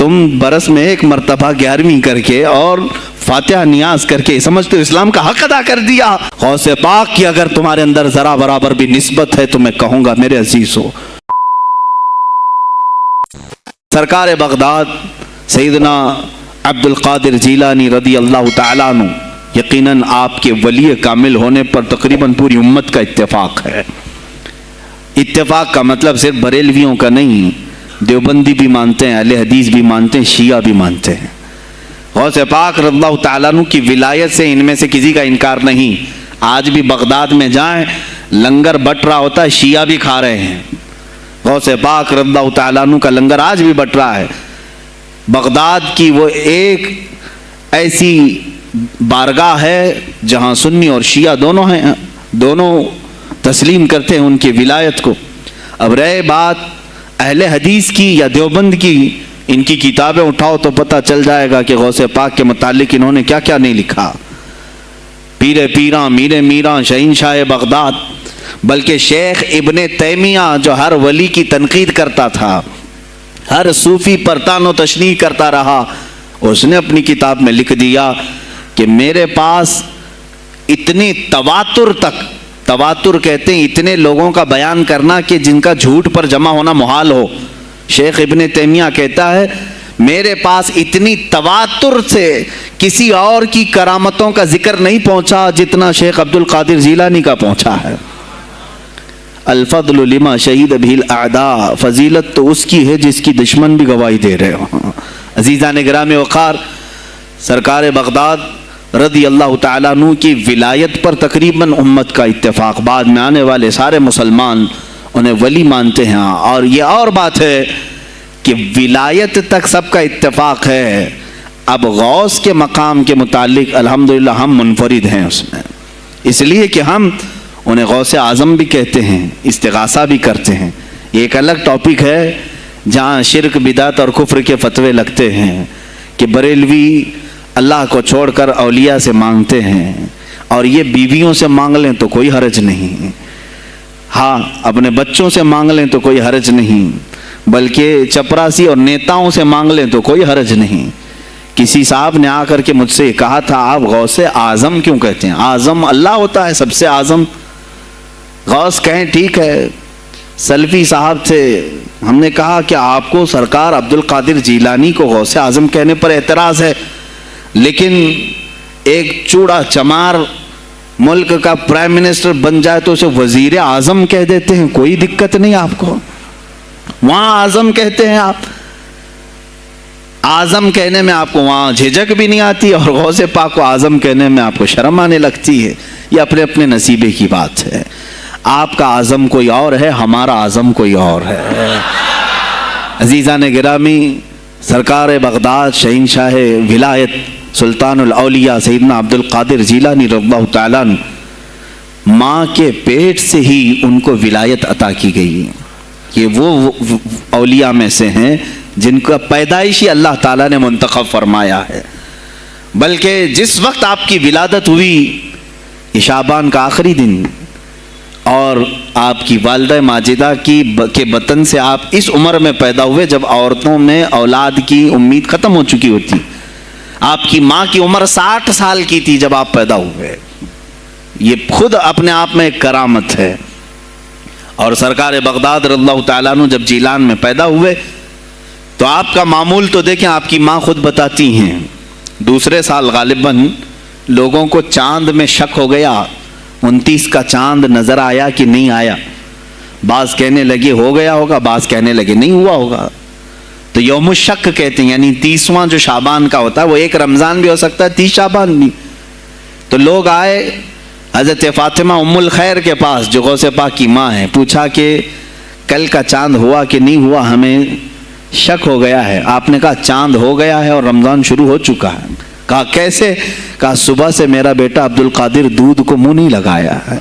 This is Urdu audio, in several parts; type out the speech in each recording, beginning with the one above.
تم برس میں ایک مرتبہ 11ویں کر کے اور فاتحہ نیاز کر کے سمجھتے ہو اسلام کا حق ادا کر دیا؟ غوث پاک کی اگر تمہارے اندر ذرا برابر بھی نسبت ہے تو میں کہوں گا میرے عزیزو، سرکار بغداد سیدنا عبد القادر جیلانی رضی اللہ تعالیٰ عنہ، یقیناً آپ کے ولی کامل ہونے پر تقریباً پوری امت کا اتفاق ہے۔ اتفاق کا مطلب صرف بریلویوں کا نہیں، دیوبندی بھی مانتے ہیں، اہل حدیث بھی مانتے ہیں، شیعہ بھی مانتے ہیں۔ غوث پاک رضی اللہ تعالیٰ عنہ کی ولایت سے ان میں سے کسی کا انکار نہیں۔ آج بھی بغداد میں جائیں، لنگر بٹ رہا ہوتا ہے، شیعہ بھی کھا رہے ہیں۔ غوث پاک رضی اللہ تعالیٰ عنہ کا لنگر آج بھی بٹ رہا ہے۔ بغداد کی وہ ایک ایسی بارگاہ ہے جہاں سنی اور شیعہ دونوں ہیں، دونوں تسلیم کرتے ہیں ان کی ولایت کو۔ اب رہے بات اہل حدیث کی یا دیوبند کی، ان کی کتابیں اٹھاؤ تو پتہ چل جائے گا کہ غوث پاک کے متعلق انہوں نے کیا کیا نہیں لکھا۔ پیر پیراں، میر میراں، شہنشاہ بغداد، بلکہ شیخ ابن تیمیہ جو ہر ولی کی تنقید کرتا تھا، ہر صوفی پر تان و تشنیع کرتا رہا، اس نے اپنی کتاب میں لکھ دیا کہ میرے پاس اتنی تواتر تک، تواتر کہتے ہیں اتنے لوگوں کا بیان کرنا کہ جن کا جھوٹ پر جمع ہونا محال ہو۔ شیخ ابن تیمیہ کہتا ہے میرے پاس اتنی تواتر سے کسی اور کی کرامتوں کا ذکر نہیں پہنچا جتنا شیخ عبد القادر جیلانی کا پہنچا ہے۔ الفضل لما شہید به الاعداء، فضیلت تو اس کی ہے جس کی دشمن بھی گواہی دے رہے ہوں۔ عزیزان گرامی وقار، سرکار بغداد رضی اللہ تعالیٰ عنہ کی ولایت پر تقریباً امت کا اتفاق، بعد میں آنے والے سارے مسلمان انہیں ولی مانتے ہیں۔ اور یہ اور بات ہے کہ ولایت تک سب کا اتفاق ہے، اب غوث کے مقام کے متعلق الحمدللہ ہم منفرد ہیں اس میں، اس لیے کہ ہم انہیں غوث اعظم بھی کہتے ہیں، استغاثہ بھی کرتے ہیں۔ یہ ایک الگ ٹاپک ہے جہاں شرک، بدعت اور کفر کے فتوے لگتے ہیں کہ بریلوی اللہ کو چھوڑ کر اولیاء سے مانگتے ہیں، اور یہ بیویوں سے مانگ لیں تو کوئی حرج نہیں، ہاں اپنے بچوں سے مانگ لیں تو کوئی حرج نہیں، بلکہ چپراسی اور نیتاؤں سے مانگ لیں تو کوئی حرج نہیں۔ کسی صاحب نے آ کر کے مجھ سے کہا تھا آپ غوث اعظم کیوں کہتے ہیں؟ اعظم اللہ ہوتا ہے، سب سے اعظم غوث کہیں ٹھیک ہے۔ سلفی صاحب تھے، ہم نے کہا کہ آپ کو سرکار عبد القادر جیلانی کو غوث اعظم کہنے پر اعتراض ہے، لیکن ایک چوڑا چمار ملک کا پرائم منسٹر بن جائے تو اسے وزیر اعظم کہہ دیتے ہیں، کوئی دقت نہیں آپ کو، وہاں اعظم کہتے ہیں آپ، اعظم کہنے میں آپ کو وہاں جھجک بھی نہیں آتی، اور غوث پاک کو اعظم کہنے میں آپ کو شرم آنے لگتی ہے۔ یہ اپنے اپنے نصیبے کی بات ہے، آپ کا اعظم کوئی اور ہے، ہمارا اعظم کوئی اور ہے۔ عزیزان گرامی، سرکار بغداد شہنشاہ ولایت سلطان الاولیاء سیدنا عبد القادر جیلانی رضی اللہ تعالیٰ عنہ، ماں کے پیٹ سے ہی ان کو ولایت عطا کی گئی۔ یہ وہ اولیاء میں سے ہیں جن کا پیدائشی اللہ تعالیٰ نے منتخب فرمایا ہے، بلکہ جس وقت آپ کی ولادت ہوئی یہ شعبان کا آخری دن، اور آپ کی والدہ ماجدہ کے بطن سے آپ اس عمر میں پیدا ہوئے جب عورتوں میں اولاد کی امید ختم ہو چکی ہوتی۔ آپ کی ماں کی عمر 60 سال کی تھی جب آپ پیدا ہوئے، یہ خود اپنے آپ میں ایک کرامت ہے۔ اور سرکار بغداد رضی اللہ تعالیٰ عنہ جب جیلان میں پیدا ہوئے تو آپ کا معمول تو دیکھیں، آپ کی ماں خود بتاتی ہیں دوسرے سال غالباً لوگوں کو چاند میں شک ہو گیا، 29 کا چاند نظر آیا کہ نہیں آیا، بعض کہنے لگے ہو گیا ہوگا، بعض کہنے لگے نہیں ہوا ہوگا، تو یوم الشک کہتے ہیں، یعنی 30واں جو شعبان کا ہوتا ہے، وہ ایک رمضان بھی ہو سکتا ہے، 30 شعبان بھی۔ تو لوگ آئے حضرت فاطمہ ام الخیر کے پاس جو غوث پاک کی ماں ہے، پوچھا کہ کل کا چاند ہوا کہ نہیں ہوا، ہمیں شک ہو گیا ہے۔ آپ نے کہا چاند ہو گیا ہے اور رمضان شروع ہو چکا ہے۔ کہا کیسے؟ کہا صبح سے میرا بیٹا عبد القادر دودھ کو منہ نہیں لگایا ہے،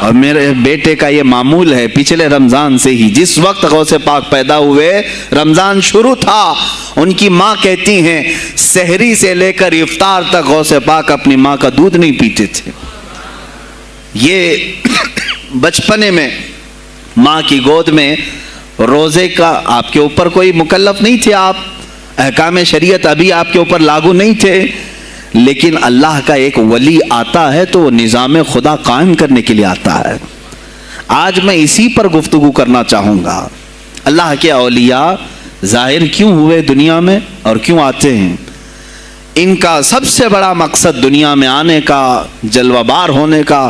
اور میرے بیٹے کا یہ معمول ہے پچھلے رمضان سے ہی، جس وقت غوث پاک پیدا ہوئے رمضان شروع تھا۔ ان کی ماں کہتی ہیں سحری سے لے کر افطار تک غوث پاک اپنی ماں کا دودھ نہیں پیتے تھے۔ یہ بچپنے میں ماں کی گود میں روزے کا آپ کے اوپر کوئی مکلف نہیں تھے، آپ احکام شریعت ابھی آپ کے اوپر لاگو نہیں تھے، لیکن اللہ کا ایک ولی آتا ہے تو وہ نظام خدا قائم کرنے کے لیے آتا ہے۔ آج میں اسی پر گفتگو کرنا چاہوں گا۔ اللہ کے اولیاء ظاہر کیوں ہوئے دنیا میں اور کیوں آتے ہیں؟ ان کا سب سے بڑا مقصد دنیا میں آنے کا، جلوہ بار ہونے کا،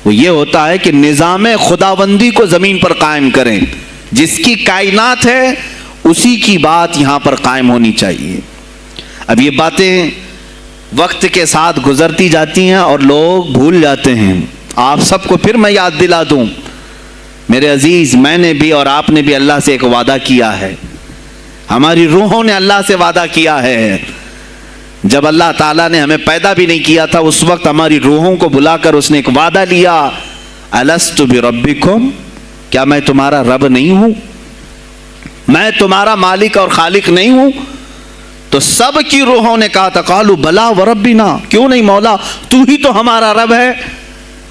وہ یہ ہوتا ہے کہ نظام خداوندی کو زمین پر قائم کریں۔ جس کی کائنات ہے اسی کی بات یہاں پر قائم ہونی چاہیے۔ اب یہ باتیں وقت کے ساتھ گزرتی جاتی ہیں اور لوگ بھول جاتے ہیں۔ آپ سب کو پھر میں یاد دلا دوں، میرے عزیز، میں نے بھی اور آپ نے بھی اللہ سے ایک وعدہ کیا ہے، ہماری روحوں نے اللہ سے وعدہ کیا ہے۔ جب اللہ تعالیٰ نے ہمیں پیدا بھی نہیں کیا تھا اس وقت ہماری روحوں کو بلا کر اس نے ایک وعدہ لیا، الست بربکم، کیا میں تمہارا رب نہیں ہوں؟ میں تمہارا مالک اور خالق نہیں ہوں؟ تو سب کی روحوں نے کہا تھا قالوا بلا وربنا، کیوں نہیں مولا، تو ہی تو ہمارا رب ہے۔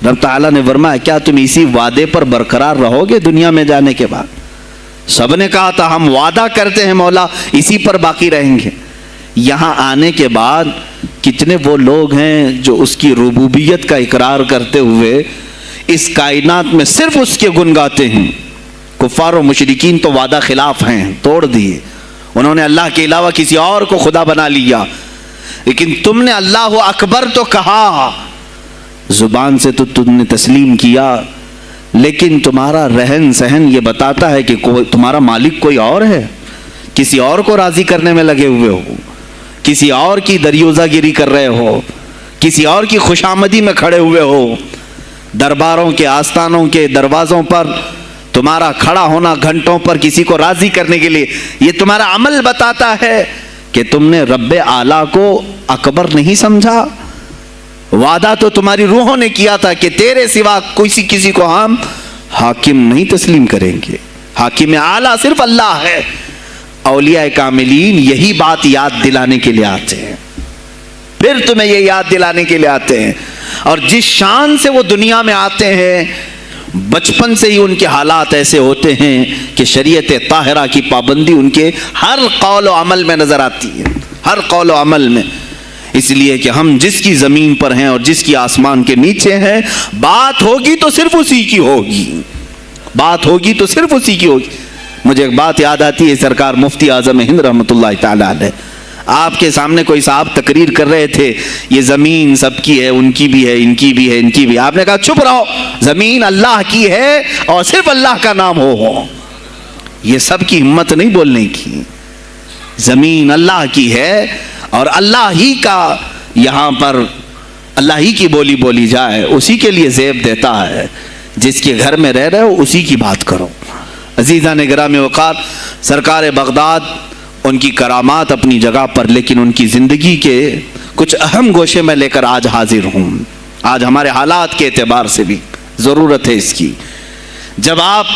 رب تعالیٰ نے فرمایا کیا تم اسی وعدے پر برقرار رہو گے دنیا میں جانے کے بعد؟ سب نے کہا تھا ہم وعدہ کرتے ہیں مولا اسی پر باقی رہیں گے۔ یہاں آنے کے بعد کتنے وہ لوگ ہیں جو اس کی ربوبیت کا اقرار کرتے ہوئے اس کائنات میں صرف اس کے گن گاتے ہیں۔ کفار و مشرکین تو وعدہ خلاف ہیں، توڑ دیے، انہوں نے اللہ کے علاوہ کسی اور کو خدا بنا لیا، لیکن تم نے اللہ اکبر تو کہا، زبان سے تو تم نے تسلیم کیا، لیکن تمہارا رہن سہن یہ بتاتا ہے کہ تمہارا مالک کوئی اور ہے، کسی اور کو راضی کرنے میں لگے ہوئے ہو، کسی اور کی دریوزہ گیری کر رہے ہو، کسی اور کی خوشامدی میں کھڑے ہوئے ہو، درباروں کے آستانوں کے دروازوں پر تمہارا کھڑا ہونا گھنٹوں پر کسی کو راضی کرنے کے لیے، یہ تمہارا عمل بتاتا ہے کہ تم نے رب اعلیٰ کو اکبر نہیں سمجھا۔ وعدہ تو تمہاری روحوں نے کیا تھا کہ تیرے سوا کسی کو ہم حاکم نہیں تسلیم کریں گے، حاکم اعلیٰ صرف اللہ ہے۔ اولیاء کاملین یہی بات یاد دلانے کے لیے آتے ہیں، پھر تمہیں یہ یاد دلانے کے لیے آتے ہیں، اور جس شان سے وہ دنیا میں آتے ہیں بچپن سے ہی ان کے حالات ایسے ہوتے ہیں کہ شریعت طاہرہ کی پابندی ان کے ہر قول و عمل میں نظر آتی ہے، ہر قول و عمل میں۔ اس لیے کہ ہم جس کی زمین پر ہیں اور جس کی آسمان کے نیچے ہیں، بات ہوگی تو صرف اسی کی ہوگی، بات ہوگی تو صرف اسی کی ہوگی۔ مجھے ایک بات یاد آتی ہے، سرکار مفتی اعظم ہند رحمۃ اللہ تعالی علیہ آپ کے سامنے کوئی صاحب تقریر کر رہے تھے، یہ زمین سب کی ہے، ان کی بھی ہے، ان کی بھی ہے، ان کی بھی ہے۔ آپ نے کہا چپ رہو، زمین اللہ کی ہے اور صرف اللہ کا نام ہو۔ یہ سب کی ہمت نہیں بولنے کی، زمین اللہ کی ہے اور اللہ ہی کا یہاں پر اللہ ہی کی بولی بولی جائے، اسی کے لیے زیب دیتا ہے۔ جس کے گھر میں رہ رہے ہو اسی کی بات کرو۔ عزیزان گرامی وقار، سرکار بغداد ان کی کرامات اپنی جگہ پر، لیکن ان کی زندگی کے کچھ اہم گوشے میں لے کر آج حاضر ہوں۔ آج ہمارے حالات کے اعتبار سے بھی ضرورت ہے اس کی۔ جب آپ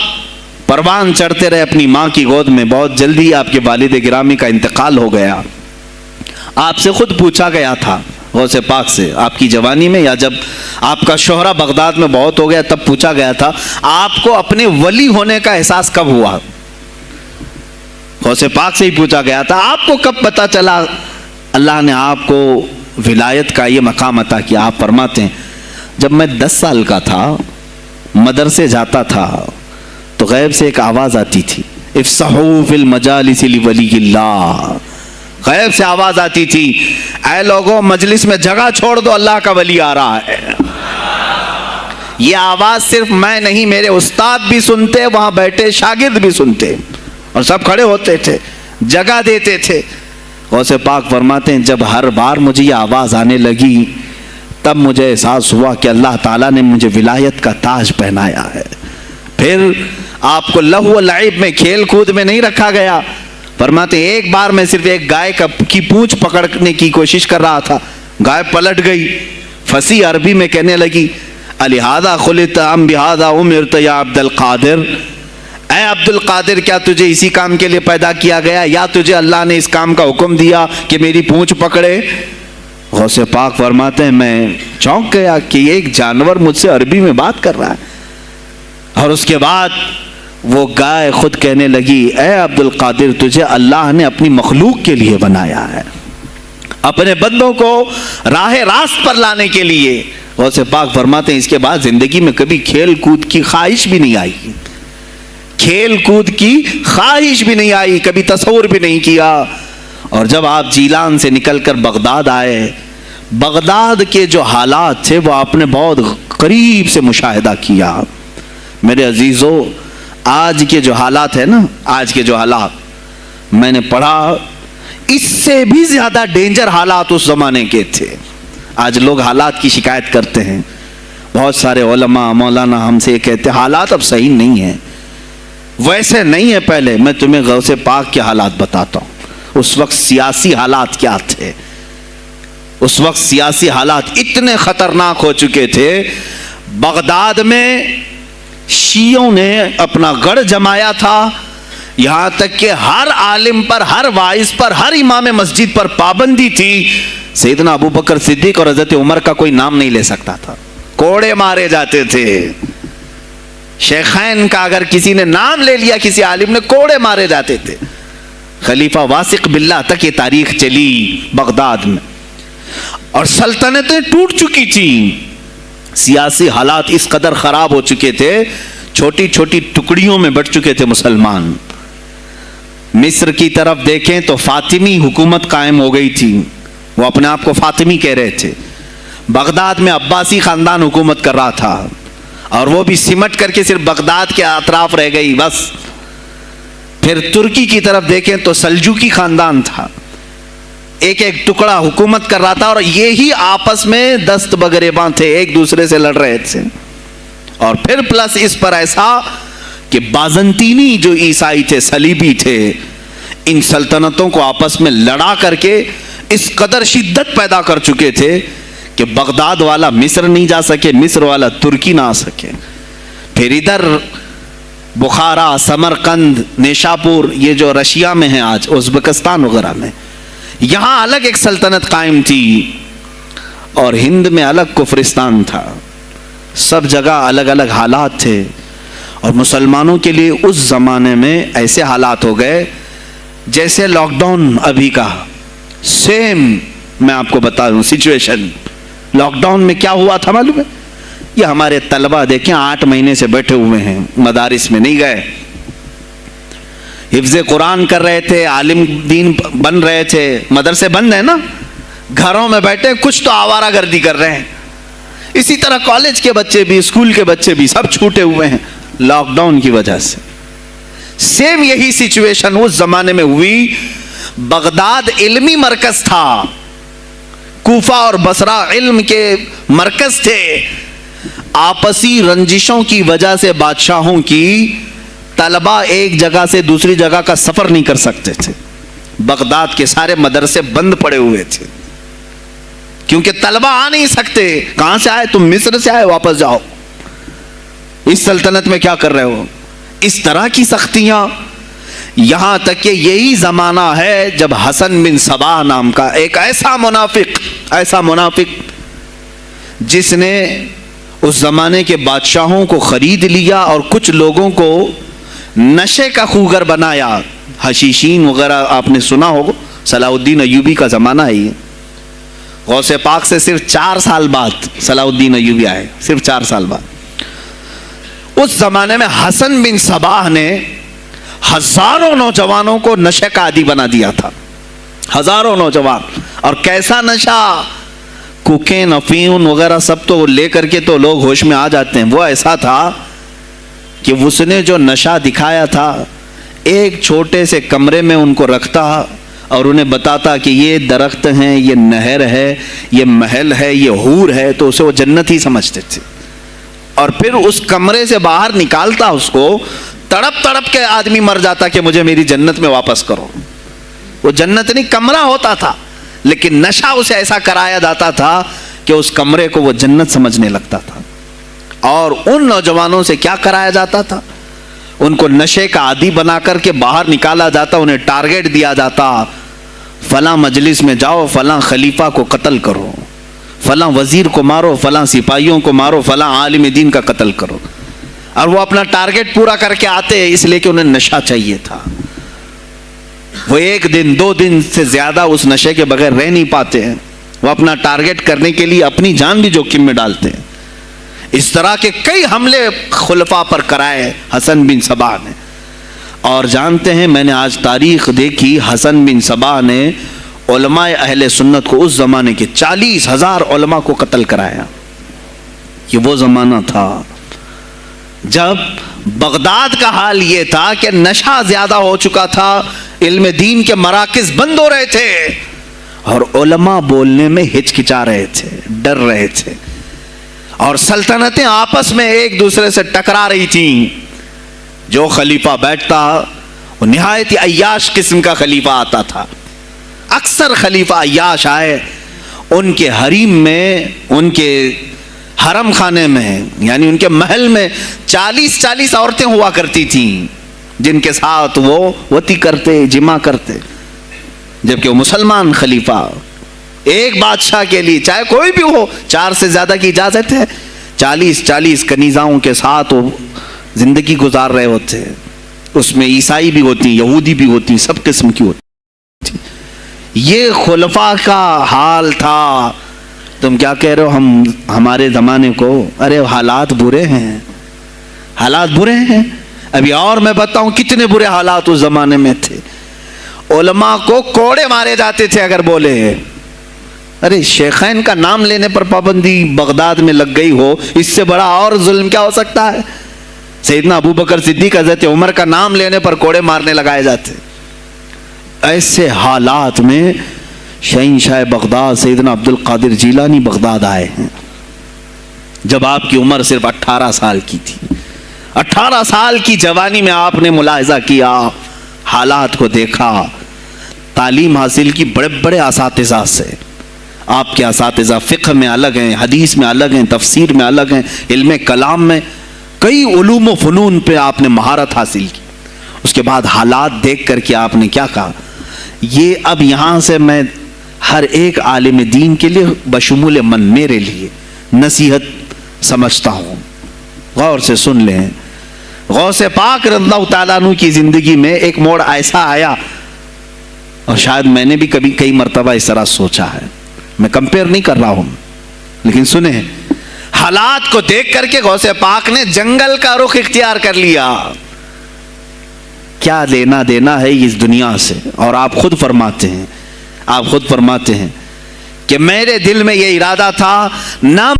پروان چڑھتے رہے اپنی ماں کی گود میں، بہت جلدی آپ کے والد گرامی کا انتقال ہو گیا۔ آپ سے خود پوچھا گیا تھا غوث پاک سے، آپ کی جوانی میں یا جب آپ کا شہرہ بغداد میں بہت ہو گیا تب پوچھا گیا تھا آپ کو اپنے ولی ہونے کا احساس کب ہوا؟ غوث پاک سے ہی پوچھا گیا تھا آپ کو کب پتا چلا اللہ نے آپ کو ولایت کا یہ مقام عطا کیا؟ آپ فرماتے ہیں جب میں 10 سال کا تھا، مدرسے جاتا تھا تو غیب سے ایک آواز آتی تھی، افصحوا فی المجالس لولی اللہ، غیب سے آواز آتی تھی اے لوگوں مجلس میں جگہ چھوڑ دو، اللہ کا ولی آ رہا ہے۔ یہ آواز صرف میں نہیں، میرے استاد بھی سنتے، وہاں بیٹھے شاگرد بھی سنتے، اور سب کھڑے ہوتے تھے، جگہ دیتے تھے۔ غوث پاک فرماتے ہیں جب ہر بار مجھے یہ آواز آنے لگی تب مجھے احساس ہوا کہ اللہ تعالیٰ نے مجھے ولایت کا تاج پہنایا ہے۔ پھر آپ کو لہو و لعب میں، کھیل کود میں نہیں رکھا گیا۔ فرماتے ہیں ایک بار میں صرف ایک گائے کی پونچھ پکڑنے کی کوشش کر رہا تھا، گائے پلٹ گئی، فصیح عربی میں کہنے لگی الہذا خلقت ام بہذا امرت یا عبد القادر، اے عبد القادر کیا تجھے اسی کام کے لیے پیدا کیا گیا یا تجھے اللہ نے اس کام کا حکم دیا کہ میری پونچھ پکڑے؟ غوث پاک فرماتے ہیں میں چونک گیا کہ ایک جانور مجھ سے عربی میں بات کر رہا ہے۔ اور اس کے بعد وہ گائے خود کہنے لگی اے عبد القادر تجھے اللہ نے اپنی مخلوق کے لیے بنایا ہے، اپنے بندوں کو راہ راست پر لانے کے لیے۔ غوث پاک فرماتے ہیں اس کے بعد زندگی میں کبھی کھیل کود کی خواہش بھی نہیں آئی، کھیل کود کی خواہش بھی نہیں آئی، کبھی تصور بھی نہیں کیا۔ اور جب آپ جیلان سے نکل کر بغداد آئے، بغداد کے جو حالات تھے وہ آپ نے بہت قریب سے مشاہدہ کیا۔ میرے عزیزو، آج کے جو حالات ہیں نا، آج کے جو حالات میں نے پڑھا، اس سے بھی زیادہ ڈینجر حالات اس زمانے کے تھے۔ آج لوگ حالات کی شکایت کرتے ہیں، بہت سارے علماء مولانا ہم سے یہ کہتے ہیں حالات اب صحیح نہیں ہیں، ویسے نہیں ہے پہلے۔ میں تمہیں غوث پاک کے حالات بتاتا ہوں، اس وقت سیاسی حالات کیا تھے۔ اس وقت سیاسی حالات اتنے خطرناک ہو چکے تھے، بغداد میں شیعوں نے اپنا گڑھ جمایا تھا، یہاں تک کہ ہر عالم پر، ہر واعظ پر، ہر امام مسجد پر پابندی تھی۔ سیدنا ابو بکر صدیق اور حضرت عمر کا کوئی نام نہیں لے سکتا تھا، کوڑے مارے جاتے تھے۔ شیخین کا اگر کسی نے نام لے لیا، کسی عالم نے، کوڑے مارے جاتے تھے۔ خلیفہ واثق باللہ تک یہ تاریخ چلی بغداد میں، اور سلطنتیں ٹوٹ چکی تھیں۔ سیاسی حالات اس قدر خراب ہو چکے تھے، چھوٹی چھوٹی ٹکڑیوں میں بٹ چکے تھے مسلمان۔ مصر کی طرف دیکھیں تو فاطمی حکومت قائم ہو گئی تھی، وہ اپنے آپ کو فاطمی کہہ رہے تھے۔ بغداد میں عباسی خاندان حکومت کر رہا تھا، اور وہ بھی سمٹ کر کے صرف بغداد کے اطراف رہ گئی بس۔ پھر ترکی کی طرف دیکھیں تو سلجوکی خاندان تھا، ایک ایک ٹکڑا حکومت کر رہا تھا، اور یہی آپس میں دست بگریباں تھے، ایک دوسرے سے لڑ رہے تھے۔ اور پھر پلس اس پر ایسا کہ بازنطینی جو عیسائی تھے، صلیبی تھے، ان سلطنتوں کو آپس میں لڑا کر کے اس قدر شدت پیدا کر چکے تھے کہ بغداد والا مصر نہیں جا سکے، مصر والا ترکی نہ آ سکے۔ پھر ادھر بخارا، سمرقند، نیشاپور، یہ جو رشیا میں ہیں آج، ازبکستان وغیرہ میں، یہاں الگ ایک سلطنت قائم تھی، اور ہند میں الگ کفرستان تھا۔ سب جگہ الگ الگ حالات تھے، اور مسلمانوں کے لیے اس زمانے میں ایسے حالات ہو گئے جیسے لاک ڈاؤن ابھی کا سیم۔ میں آپ کو بتا دوں سچویشن، لاک ڈاؤن میں کیا ہوا تھا معلوم ہے؟ یہ ہمارے طلبہ دیکھیں 8 مہینے سے بیٹھے ہوئے ہیں، مدارس میں نہیں گئے، حفظ قرآن کر رہے تھے، عالم دین بن رہے تھے، مدرسے بند ہیں نا، گھروں میں بیٹھے کچھ تو آوارہ گردی کر رہے ہیں۔ اسی طرح کالج کے بچے بھی، اسکول کے بچے بھی، سب چھوٹے ہوئے ہیں لاک ڈاؤن کی وجہ سے۔ سیم یہی سچویشن اس زمانے میں ہوئی۔ بغداد علمی مرکز تھا، کوفہ اور بصرہ علم کے مرکز تھے۔ آپسی رنجشوں کی وجہ سے بادشاہوں کی طلبہ ایک جگہ سے دوسری جگہ کا سفر نہیں کر سکتے تھے، بغداد کے سارے مدرسے بند پڑے ہوئے تھے، کیونکہ طلبہ آ نہیں سکتے۔ کہاں سے آئے تم؟ مصر سے آئے، واپس جاؤ، اس سلطنت میں کیا کر رہے ہو؟ اس طرح کی سختیاں، یہاں تک کہ یہی زمانہ ہے جب حسن بن صباح نام کا ایک ایسا منافق جس نے اس زمانے کے بادشاہوں کو خرید لیا اور کچھ لوگوں کو نشے کا خوگر بنایا، حشیشین وغیرہ آپ نے سنا ہوگا، صلاح الدین ایوبی کا زمانہ ہے یہ۔ غوث پاک سے صرف 4 سال بعد صلاح الدین ایوبی آئے، صرف 4 سال بعد۔ اس زمانے میں حسن بن صباح نے ہزاروں نوجوانوں کو نشے کا عادی بنا دیا تھا، ہزاروں نوجوان۔ اور کیسا نشہ، کوکین، افیون وغیرہ سب تو لے کر کے تو لوگ ہوش میں آ جاتے ہیں۔ وہ ایسا تھا کہ اس نے جو نشہ دکھایا تھا، ایک چھوٹے سے کمرے میں ان کو رکھتا اور انہیں بتاتا کہ یہ درخت ہیں، یہ نہر ہے، یہ محل ہے، یہ حور ہے، تو اسے وہ جنت ہی سمجھتے تھے۔ اور پھر اس کمرے سے باہر نکالتا اس کو، تڑپ تڑپ کے آدمی مر جاتا کہ مجھے میری جنت میں واپس کرو۔ وہ جنت نہیں، کمرہ ہوتا تھا، لیکن نشہ اسے ایسا کرایا جاتا تھا کہ اس کمرے کو وہ جنت سمجھنے لگتا تھا۔ اور ان نوجوانوں سے کیا کرایا جاتا تھا؟ ان کو نشے کا عادی بنا کر کے باہر نکالا جاتا، انہیں ٹارگیٹ دیا جاتا، فلاں مجلس میں جاؤ، فلاں خلیفہ کو قتل کرو، فلاں وزیر کو مارو، فلاں سپاہیوں کو مارو، فلاں عالم دین کا قتل کرو۔ اور وہ اپنا ٹارگٹ پورا کر کے آتے اس لیے کہ انہیں نشہ چاہیے تھا. وہ ایک دن 2 دن سے زیادہ اس نشے کے بغیر رہ نہیں پاتے ہیں. وہ اپنا ٹارگٹ کرنے کے لیے اپنی جان بھی جوخم میں ڈالتے ہیں. اس طرح کے کئی حملے خلفاء پر کرائے حسن بن صباح نے. اور جانتے ہیں میں نے آج تاریخ دیکھی, حسن بن صباح نے علماء اہل سنت کو اس زمانے کے 40,000 علماء کو قتل کرایا. یہ وہ زمانہ تھا جب بغداد کا حال یہ تھا کہ نشہ زیادہ ہو چکا تھا, علم دین کے مراکز بند ہو رہے تھے اور علماء بولنے میں ہچکچا رہے تھے, ڈر رہے تھے, اور سلطنتیں آپس میں ایک دوسرے سے ٹکرا رہی تھیں. جو خلیفہ بیٹھتا وہ نہایت عیاش قسم کا خلیفہ آتا تھا. اکثر خلیفہ عیاش آئے, ان کے حریم میں, ان کے حرم خانے میں, یعنی ان کے محل میں 40 عورتیں ہوا کرتی تھیں جن کے ساتھ وہ وطی کرتے, جمع کرتے. جبکہ وہ مسلمان خلیفہ ایک بادشاہ کے لیے چاہے کوئی بھی ہو 4 سے زیادہ کی اجازت ہے. 40 کنیزاؤں کے ساتھ وہ زندگی گزار رہے ہوتے. اس میں عیسائی بھی ہوتی, یہودی بھی ہوتی, سب قسم کی ہوتی. یہ خلفاء کا حال تھا. تم کیا کہہ رہے ہو ہمارے زمانے کو؟ ارے حالات برے ہیں, حالات برے ہیں. ابھی اور میں بتاؤں کتنے برے حالات اس زمانے میں تھے. علماء کو کوڑے مارے جاتے تھے اگر بولے. ارے شیخین کا نام لینے پر پابندی بغداد میں لگ گئی ہو, اس سے بڑا اور ظلم کیا ہو سکتا ہے؟ سیدنا ابو بکر صدیق حضرت عمر کا نام لینے پر کوڑے مارنے لگائے جاتے. ایسے حالات میں شہنشاہ بغداد سیدنا عبد القادر جیلانی بغداد آئے ہیں جب آپ کی عمر صرف 18 سال کی تھی. 18 سال کی جوانی میں آپ نے ملاحظہ کیا, حالات کو دیکھا, تعلیم حاصل کی بڑے بڑے اساتذہ سے. آپ کے اساتذہ فقہ میں الگ ہیں, حدیث میں الگ ہیں, تفسیر میں الگ ہیں, علم کلام میں, کئی علوم و فنون پہ آپ نے مہارت حاصل کی. اس کے بعد حالات دیکھ کر کے آپ نے کیا کہا, یہ اب یہاں سے میں ہر ایک عالم دین کے لیے بشمول من میرے لیے نصیحت سمجھتا ہوں. غور سے سن لیں. غوث پاک رضی اللہ تعالیٰ عنہ کی زندگی میں ایک موڑ ایسا آیا, اور شاید میں نے بھی کبھی کئی مرتبہ اس طرح سوچا ہے, میں کمپیئر نہیں کر رہا ہوں, لیکن سنیں حالات کو دیکھ کر کے غوث پاک نے جنگل کا رخ اختیار کر لیا. کیا لینا دینا ہے اس دنیا سے؟ اور آپ خود فرماتے ہیں کہ میرے دل میں یہ ارادہ تھا نہ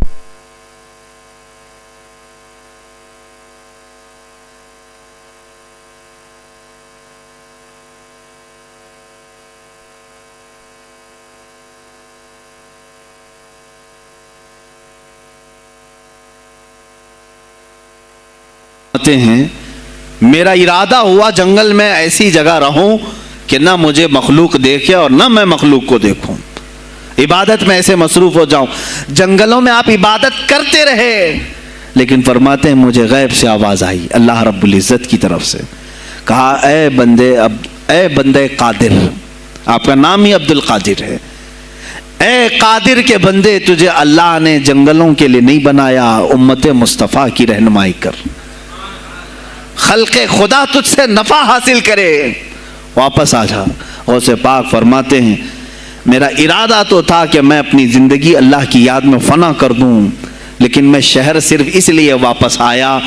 ہیں, میرا ارادہ ہوا جنگل میں ایسی جگہ رہوں کہ نہ مجھے مخلوق دیکھے اور نہ میں مخلوق کو دیکھوں, عبادت میں ایسے مصروف ہو جاؤں. جنگلوں میں آپ عبادت کرتے رہے, لیکن فرماتے ہیں مجھے غیب سے آواز آئی اللہ رب العزت کی طرف سے, کہا اے بندے قادر, آپ کا نام ہی عبد القادر ہے, اے قادر کے بندے تجھے اللہ نے جنگلوں کے لیے نہیں بنایا, امت مصطفیٰ کی رہنمائی کر, خلق خدا تجھ سے نفع حاصل کرے, واپس آ جا. غوث پاک فرماتے ہیں میرا ارادہ تو تھا کہ میں اپنی زندگی اللہ کی یاد میں فنا کر دوں, لیکن میں شہر صرف اس لیے واپس آیا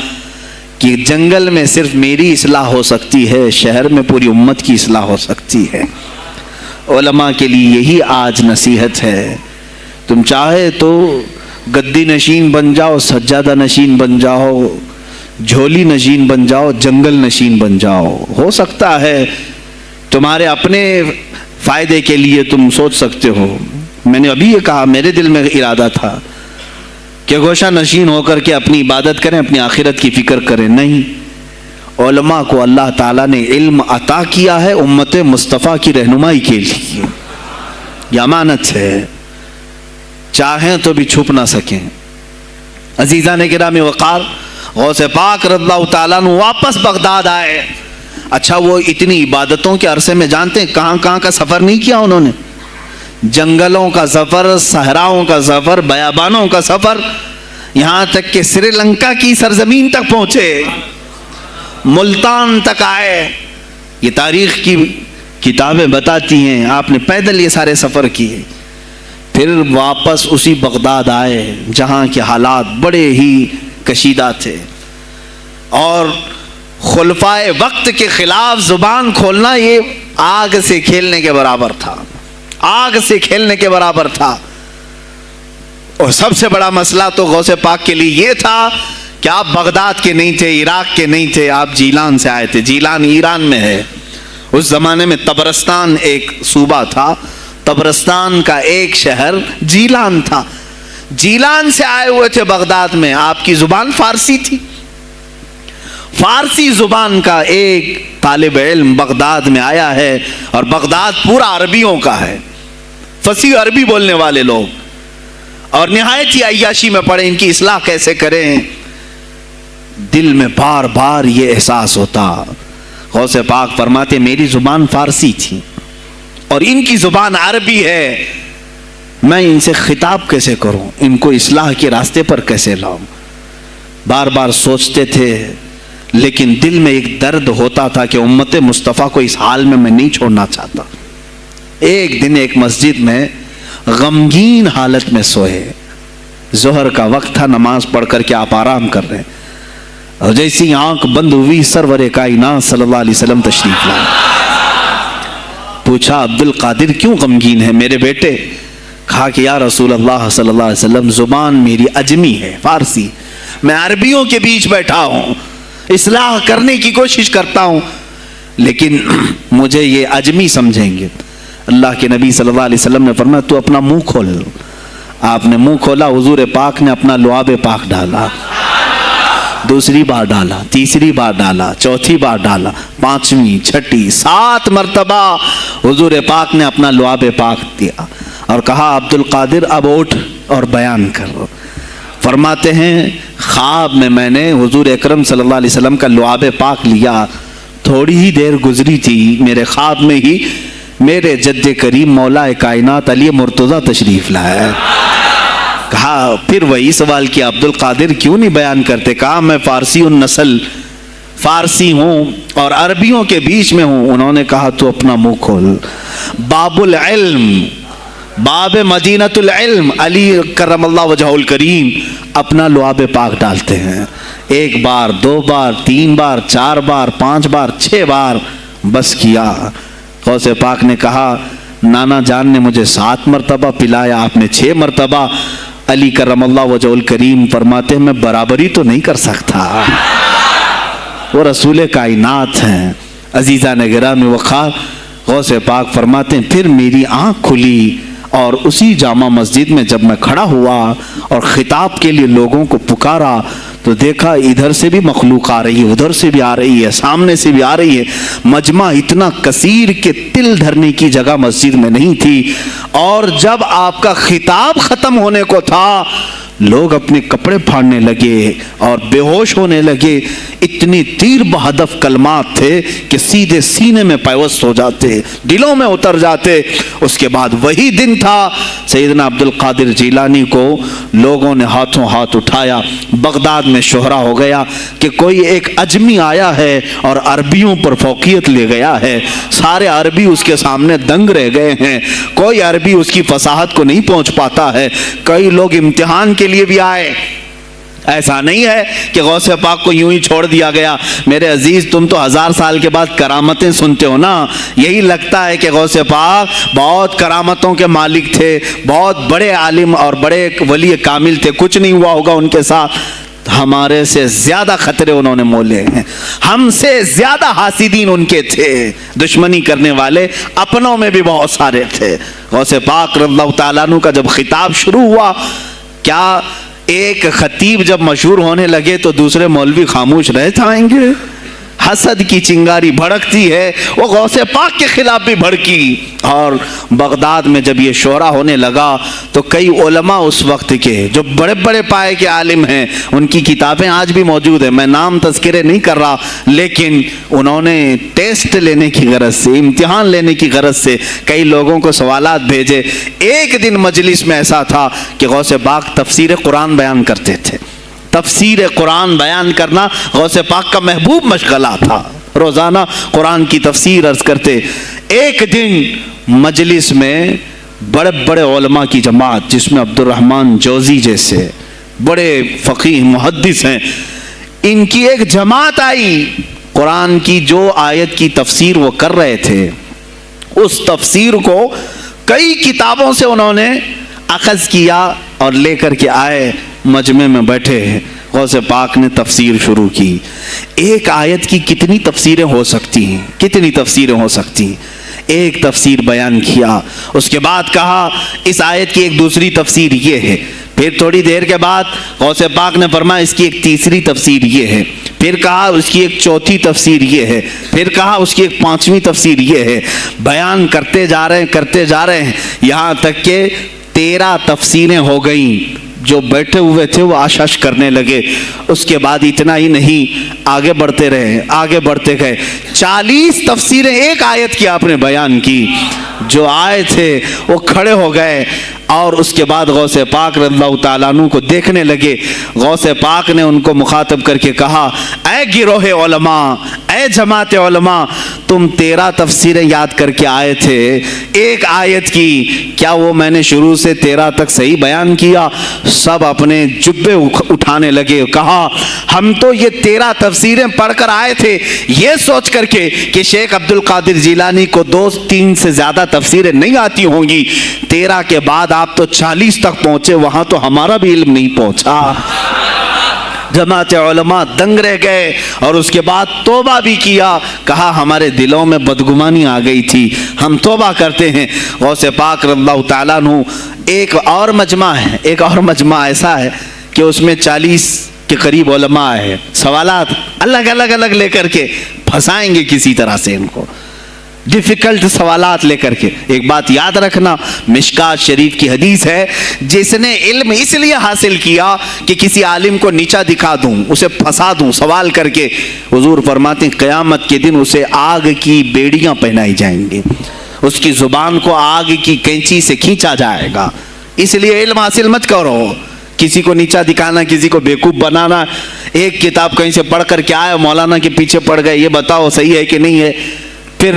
کہ جنگل میں صرف میری اصلاح ہو سکتی ہے, شہر میں پوری امت کی اصلاح ہو سکتی ہے. علماء کے لیے یہی آج نصیحت ہے. تم چاہے تو گدی نشین بن جاؤ, سجادہ نشین بن جاؤ, جھولی نشین بن جاؤ, جنگل نشین بن جاؤ. ہو سکتا ہے تمہارے اپنے فائدے کے لیے تم سوچ سکتے ہو. میں نے ابھی یہ کہا میرے دل میں ارادہ تھا کہ گوشہ نشین ہو کر کے اپنی عبادت کریں, اپنی آخرت کی فکر کریں. نہیں, علماء کو اللہ تعالیٰ نے علم عطا کیا ہے امت مصطفیٰ کی رہنمائی کے لیے. یہ امانت ہے, چاہیں تو بھی چھپ نہ سکیں. عزیزان گرامی وقار, غوث پاک رضی اللہ تعالیٰ عنہ واپس بغداد آئے. اچھا وہ اتنی عبادتوں کے عرصے میں جانتے ہیں کہاں کہاں کا سفر نہیں کیا انہوں نے؟ جنگلوں کا سفر, صحراؤں کا سفر, بیابانوں کا سفر, یہاں تک کہ سری لنکا کی سرزمین تک پہنچے، ملتان تک آئے. یہ تاریخ کی کتابیں بتاتی ہیں آپ نے پیدل یہ سارے سفر کیے. پھر واپس اسی بغداد آئے جہاں کے حالات بڑے ہی کشیدہ تھے، اور خلفائے وقت کے خلاف زبان کھولنا یہ آگ سے کھیلنے کے برابر تھا، آگ سے کھیلنے کے برابر تھا. اور سب سے بڑا مسئلہ تو غوث پاک کے لیے یہ تھا کہ آپ بغداد کے نہیں تھے، عراق کے نہیں تھے، آپ جیلان سے آئے تھے. جیلان ایران میں ہے. اس زمانے میں طبرستان ایک صوبہ تھا، طبرستان کا ایک شہر جیلان تھا. جیلان سے آئے ہوئے تھے بغداد میں. آپ کی زبان فارسی تھی. فارسی زبان کا ایک طالب علم بغداد میں آیا ہے، اور بغداد پورا عربیوں کا ہے، فصیح عربی بولنے والے لوگ، اور نہایت ہی عیاشی میں پڑے ان کی اصلاح کیسے کریں. دل میں بار بار یہ احساس ہوتا. غوث پاک فرماتے میری زبان فارسی تھی اور ان کی زبان عربی ہے، میں ان سے خطاب کیسے کروں، ان کو اصلاح کے راستے پر کیسے لاؤں. بار بار سوچتے تھے، لیکن دل میں ایک درد ہوتا تھا کہ امت مصطفیٰ کو اس حال میں نہیں چھوڑنا چاہتا. ایک دن ایک مسجد میں غمگین حالت میں سوئے. ظہر کا وقت تھا، نماز پڑھ کر کے آپ آرام کر رہے ہیں، اور جیسی آنکھ بند ہوئی سرور کائنات صلی اللہ علیہ وسلم تشریف لائے. پوچھا عبد القادر کیوں غمگین ہے میرے بیٹے؟ کہا کہ یا رسول اللہ صلی اللہ علیہ وسلم زبان میری عجمی ہے، فارسی، میں عربیوں کے بیچ بیٹھا ہوں، اصلاح کرنے کی کوشش کرتا ہوں، لیکن مجھے یہ عجمی سمجھیں گے. اللہ کے نبی صلی اللہ علیہ وسلم نے فرمایا تو اپنا منہ کھول. آپ نے منہ کھولا، حضور پاک نے اپنا لعاب پاک ڈالا. دوسری بار ڈالا، تیسری بار ڈالا، چوتھی بار ڈالا، پانچویں، چھٹی، 7 مرتبہ حضور پاک نے اپنا لعاب پاک دیا اور کہا عبد القادر اب اٹھ اور بیان کرو. فرماتے ہیں خواب میں نے حضور اکرم صلی اللہ علیہ وسلم کا لعاب پاک لیا. تھوڑی ہی دیر گزری تھی، میرے خواب میں ہی میرے جد کریم مولا کائنات علی مرتضیٰ تشریف لائے. کہا پھر وہی سوال کیا عبد القادر کیوں نہیں بیان کرتے؟ کہا میں فارسی النسل، فارسی ہوں اور عربیوں کے بیچ میں ہوں. انہوں نے کہا تو اپنا منہ کھول. باب العلم، باب مدینۃ العلم، علی کرم اللہ وجہہ الکریم اپنا لعاب پاک ڈالتے ہیں. 1 بار، 2 بار، 3 بار، 4 بار، 5 بار، 6 بار بس کیا. غوث پاک نے کہا نانا جان نے مجھے 7 مرتبہ پلایا، آپ نے 6 مرتبہ. علی کرم اللہ وجہ الکریم فرماتے ہیں میں برابری تو نہیں کر سکتا، وہ رسول کائنات ہیں. عزیزان گرامی وقار، غوث پاک فرماتے ہیں پھر میری آنکھ کھلی، اور اسی جامع مسجد میں جب میں کھڑا ہوا اور خطاب کے لیے لوگوں کو پکارا تو دیکھا ادھر سے بھی مخلوق آ رہی ہے، ادھر سے بھی آ رہی ہے، سامنے سے بھی آ رہی ہے. مجمع اتنا کثیر کہ تل دھرنے کی جگہ مسجد میں نہیں تھی. اور جب آپ کا خطاب ختم ہونے کو تھا لوگ اپنے کپڑے پھاڑنے لگے اور بے ہوش ہونے لگے. اتنی تیر بہدف کلمات تھے کہ سیدھے سینے میں پیوست ہو جاتے، دلوں میں اتر جاتے. اس کے بعد وہی دن تھا سیدنا عبد القادر جیلانی کو لوگوں نے ہاتھوں ہاتھ اٹھایا. بغداد میں شہرہ ہو گیا کہ کوئی ایک اجمی آیا ہے اور عربیوں پر فوقیت لے گیا ہے. سارے عربی اس کے سامنے دنگ رہ گئے ہیں، کوئی عربی اس کی فصاحت کو نہیں پہنچ پاتا ہے. کئی لوگ امتحان کے لیے بھی آئے. ایسا نہیں ہے کہ غوث پاک کو یوں ہی چھوڑ دیا گیا. میرے عزیز تم تو 1000 سال کے بعد کرامتیں سنتے ہو نا، یہی لگتا ہے کہ غوث پاک بہت کرامتوں کے مالک تھے، بہت بڑے عالم اور بڑے ولی کامل تھے، کچھ نہیں ہوا ہوگا ان کے ساتھ. ہمارے سے زیادہ خطرے انہوں نے مولے ہیں، ہم سے زیادہ حاسدین ان کے تھے، دشمنی کرنے والے اپنوں میں بھی بہت سارے تھے. غوث پاک رضی اللہ تعالیٰ عنہ کا جب خطاب شروع ہوا، کیا ایک خطیب جب مشہور ہونے لگے تو دوسرے مولوی خاموش رہ جائیں گے؟ حسد کی چنگاری بھڑکتی ہے وہ غوث پاک کے خلاف بھی بھڑکی. اور بغداد میں جب یہ شورا ہونے لگا تو کئی علماء اس وقت کے جو بڑے بڑے پائے کے عالم ہیں، ان کی کتابیں آج بھی موجود ہیں، میں نام تذکرے نہیں کر رہا، لیکن انہوں نے ٹیسٹ لینے کی غرض سے، امتحان لینے کی غرض سے کئی لوگوں کو سوالات بھیجے. ایک دن مجلس میں ایسا تھا کہ غوث پاک تفسیر قرآن بیان کرتے تھے. تفسیر قرآن بیان کرنا غوث پاک کا محبوب مشغلہ تھا، روزانہ قرآن کی تفسیر عرض کرتے. ایک دن مجلس میں بڑے بڑے علماء کی جماعت، جس میں عبد الرحمن جوزی جیسے بڑے فقیہ محدث ہیں، ان کی ایک جماعت آئی. قرآن کی جو آیت کی تفسیر وہ کر رہے تھے، اس تفسیر کو کئی کتابوں سے انہوں نے اخذ کیا اور لے کر کے آئے. مجمع میں بیٹھے غوث پاک نے تفسیر شروع کی. ایک آیت کی کتنی تفسیریں ہو سکتی ہیں، کتنی تفسیریں ہو سکتی ہیں. ایک تفسیر بیان کیا، اس کے بعد کہا اس آیت کی ایک دوسری تفسیر یہ ہے. پھر تھوڑی دیر کے بعد غوث پاک نے فرمایا اس کی ایک تیسری تفسیر یہ ہے. پھر کہا اس کی ایک چوتھی تفسیر یہ ہے. پھر کہا اس کی ایک پانچویں تفسیر یہ ہے. بیان کرتے جا رہے ہیں یہاں تک کہ 13 تفسیریں ہو گئیں. جو بیٹھے ہوئے تھے وہ آشش کرنے لگے. اس کے بعد اتنا ہی نہیں، آگے بڑھتے رہے، آگے بڑھتے گئے. 40 تفسیریں ایک آیت کی آپ نے بیان کی. جو آئے تھے وہ کھڑے ہو گئے اور اس کے بعد غوث پاک رضی اللہ تعالیٰ عنہ کو دیکھنے لگے. غوث پاک نے ان کو مخاطب کر کے کہا اے گروہ علماء، اے جماعت علماء، تم 13 تفسیریں یاد کر کے آئے تھے ایک آیت کی، کیا وہ میں نے شروع سے 13 تک صحیح بیان کیا؟ سب اپنے جبے اٹھانے لگے. کہا ہم تو یہ 13 تفسیریں پڑھ کر آئے تھے یہ سوچ کر کے کہ شیخ عبد القادر جیلانی کو 2-3 سے زیادہ تفسیریں نہیں آتی ہوں گی. 13 کے بعد آپ تو 40 تک پہنچے، وہاں تو ہمارا بھی علم نہیں پہنچا. جماعت علماء دنگ رہ گئے اور اس کے بعد توبہ بھی کیا. کہا ہمارے دلوں میں بدگمانی آ گئی تھی، ہم توبہ کرتے ہیں. غوث پاک رضی اللہ تعالیٰ عنہ ایک اور مجمع ایسا ہے کہ اس میں 40 کے قریب علماء ہے. سوالات الگ لے کر کے پھنسائیں گے کسی طرح سے ان کو، ڈیفیکلٹ سوالات لے کر کے. ایک بات یاد رکھنا، مشکات شریف کی حدیث ہے جس نے علم اس لیے حاصل کیا کہ کسی عالم کو نیچا دکھا دوں، اسے پھنسا دوں سوال کر کے، حضور فرماتے ہیں قیامت کے دن اسے آگ کی بیڑیاں پہنائی جائیں گے، اس کی زبان کو آگ کی کینچی سے کھینچا جائے گا. اس لیے علم حاصل مت کرو، کسی کو نیچا دکھانا، کسی کو بیوقوف بنانا. ایک کتاب کہیں سے پڑھ کر کے آئے، مولانا کے پیچھے پڑ گئے، یہ بتاؤ صحیح ہے کہ نہیں ہے. پھر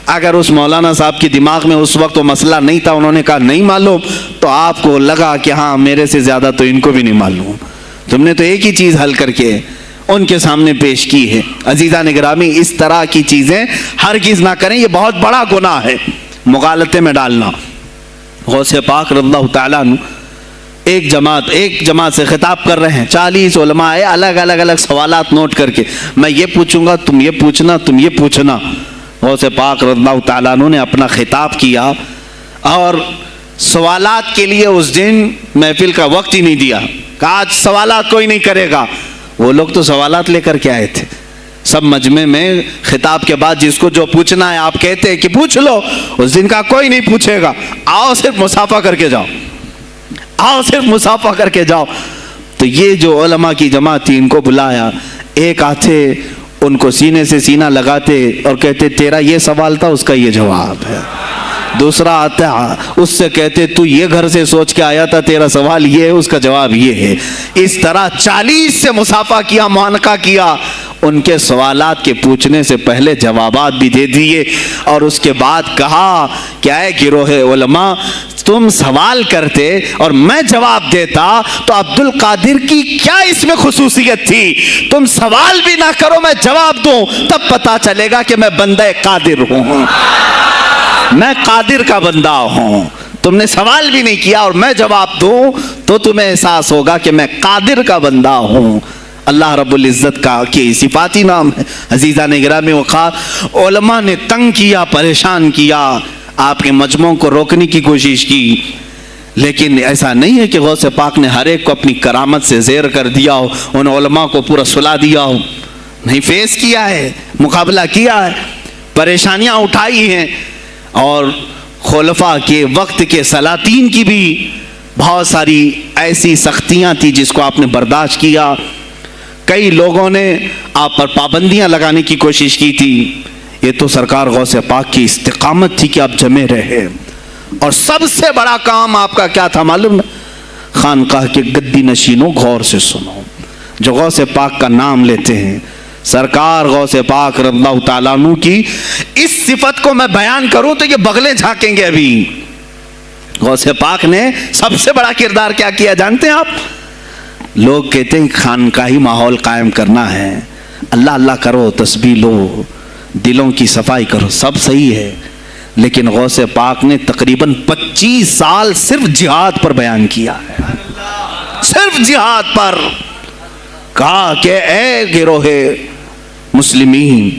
اگر اس مولانا صاحب کے دماغ میں اس وقت وہ مسئلہ نہیں تھا، انہوں نے کہا نہیں معلوم، تو آپ کو لگا کہ ہاں میرے سے زیادہ تو ان کو بھی نہیں معلوم. تم نے تو ایک ہی چیز حل کر کے ان کے سامنے پیش کی ہے. عزیزان گرامی، اس طرح کی چیزیں ہرگز نہ کریں، یہ بہت بڑا گناہ ہے مغالطے میں ڈالنا. غوث پاک رضی اللہ تعالیٰ عنہ ایک جماعت سے خطاب کر رہے ہیں. 40 علماء ہے، الگ سوالات نوٹ کر کے، میں یہ پوچھوں گا، تم یہ پوچھنا، تم یہ پوچھنا. غوث پاک رضی اللہ تعالیٰ عنہ نے اپنا خطاب کیا اور سوالات کے لیے اس دن محفل کا وقت ہی نہیں دیا. کہا آج سوالات کوئی نہیں کرے گا. وہ لوگ تو سوالات لے کر کے آئے تھے. سب مجمع میں خطاب کے بعد جس کو جو پوچھنا ہے آپ کہتے ہیں کہ پوچھ لو. اس دن کا کوئی نہیں پوچھے گا، آؤ صرف مصافحہ کر کے جاؤ، آؤ صرف مصافحہ کر کے جاؤ. تو یہ جو علماء کی جماعت تھی ان کو بلایا. ایک آتے ان کو سینے سے سینہ لگاتے اور کہتے تیرا یہ سوال تھا، اس کا یہ جواب ہے. دوسرا آتا اس سے کہتے تو یہ گھر سے سوچ کے آیا تھا، تیرا سوال یہ ہے، اس کا جواب یہ ہے. اس طرح 40 سے مصافحہ کیا، معانقہ کیا. ان کے سوالات کے پوچھنے سے پہلے جوابات بھی دے دیے اور اس کے بعد کہا کہ اے گروہ علماء، تم سوال کرتے اور میں جواب دیتا تو عبد القادر کی کیا اس میں خصوصیت تھی؟ تم سوال بھی نہ کرو، میں جواب دوں، تب پتا چلے گا کہ میں بندہ قادر ہوں، میں قادر کا بندہ ہوں. تم نے سوال بھی نہیں کیا اور میں جواب دوں تو تمہیں احساس ہوگا کہ میں قادر کا بندہ ہوں. اللہ رب العزت کا کی صفاتی نام ہے. عزیزان گرامی وقار، علماء نے تنگ کیا، پریشان کیا، آپ کے مجموعوں کو روکنے کی کوشش کی، لیکن ایسا نہیں ہے کہ غوث پاک نے ہر ایک کو اپنی کرامت سے زیر کر دیا ہو، ان علماء کو پورا سلا دیا ہو. نہیں فیس کیا ہے، مقابلہ کیا ہے، پریشانیاں اٹھائی ہیں، اور خلفاء کے وقت کے سلاطین کی بھی بہت ساری ایسی سختیاں تھی جس کو آپ نے برداشت کیا. کئی لوگوں نے آپ پر پابندیاں لگانے کی کوشش کی تھی. یہ تو سرکار غوث پاک کی استقامت تھی کہ آپ جمے رہے. اور سب سے بڑا کام آپ کا کیا تھا معلوم؟ خانقاہ کے گدی نشینوں غور سے سنو، جو غوث پاک کا نام لیتے ہیں، سرکار غوث پاک رضی اللہ تعالیٰ عنہ کی اس صفت کو میں بیان کروں تو یہ بغلیں جھانکیں گے. ابھی غوث پاک نے سب سے بڑا کردار کیا کیا جانتے ہیں آپ؟ لوگ کہتے ہیں خانقاہی ماحول قائم کرنا ہے، اللہ اللہ کرو، تسبیح لو، دلوں کی صفائی کرو، سب صحیح ہے، لیکن غوث پاک نے تقریباً 25 سال صرف جہاد پر بیان کیا ہے. صرف جہاد پر کہا کہ اے گروہ مسلمین،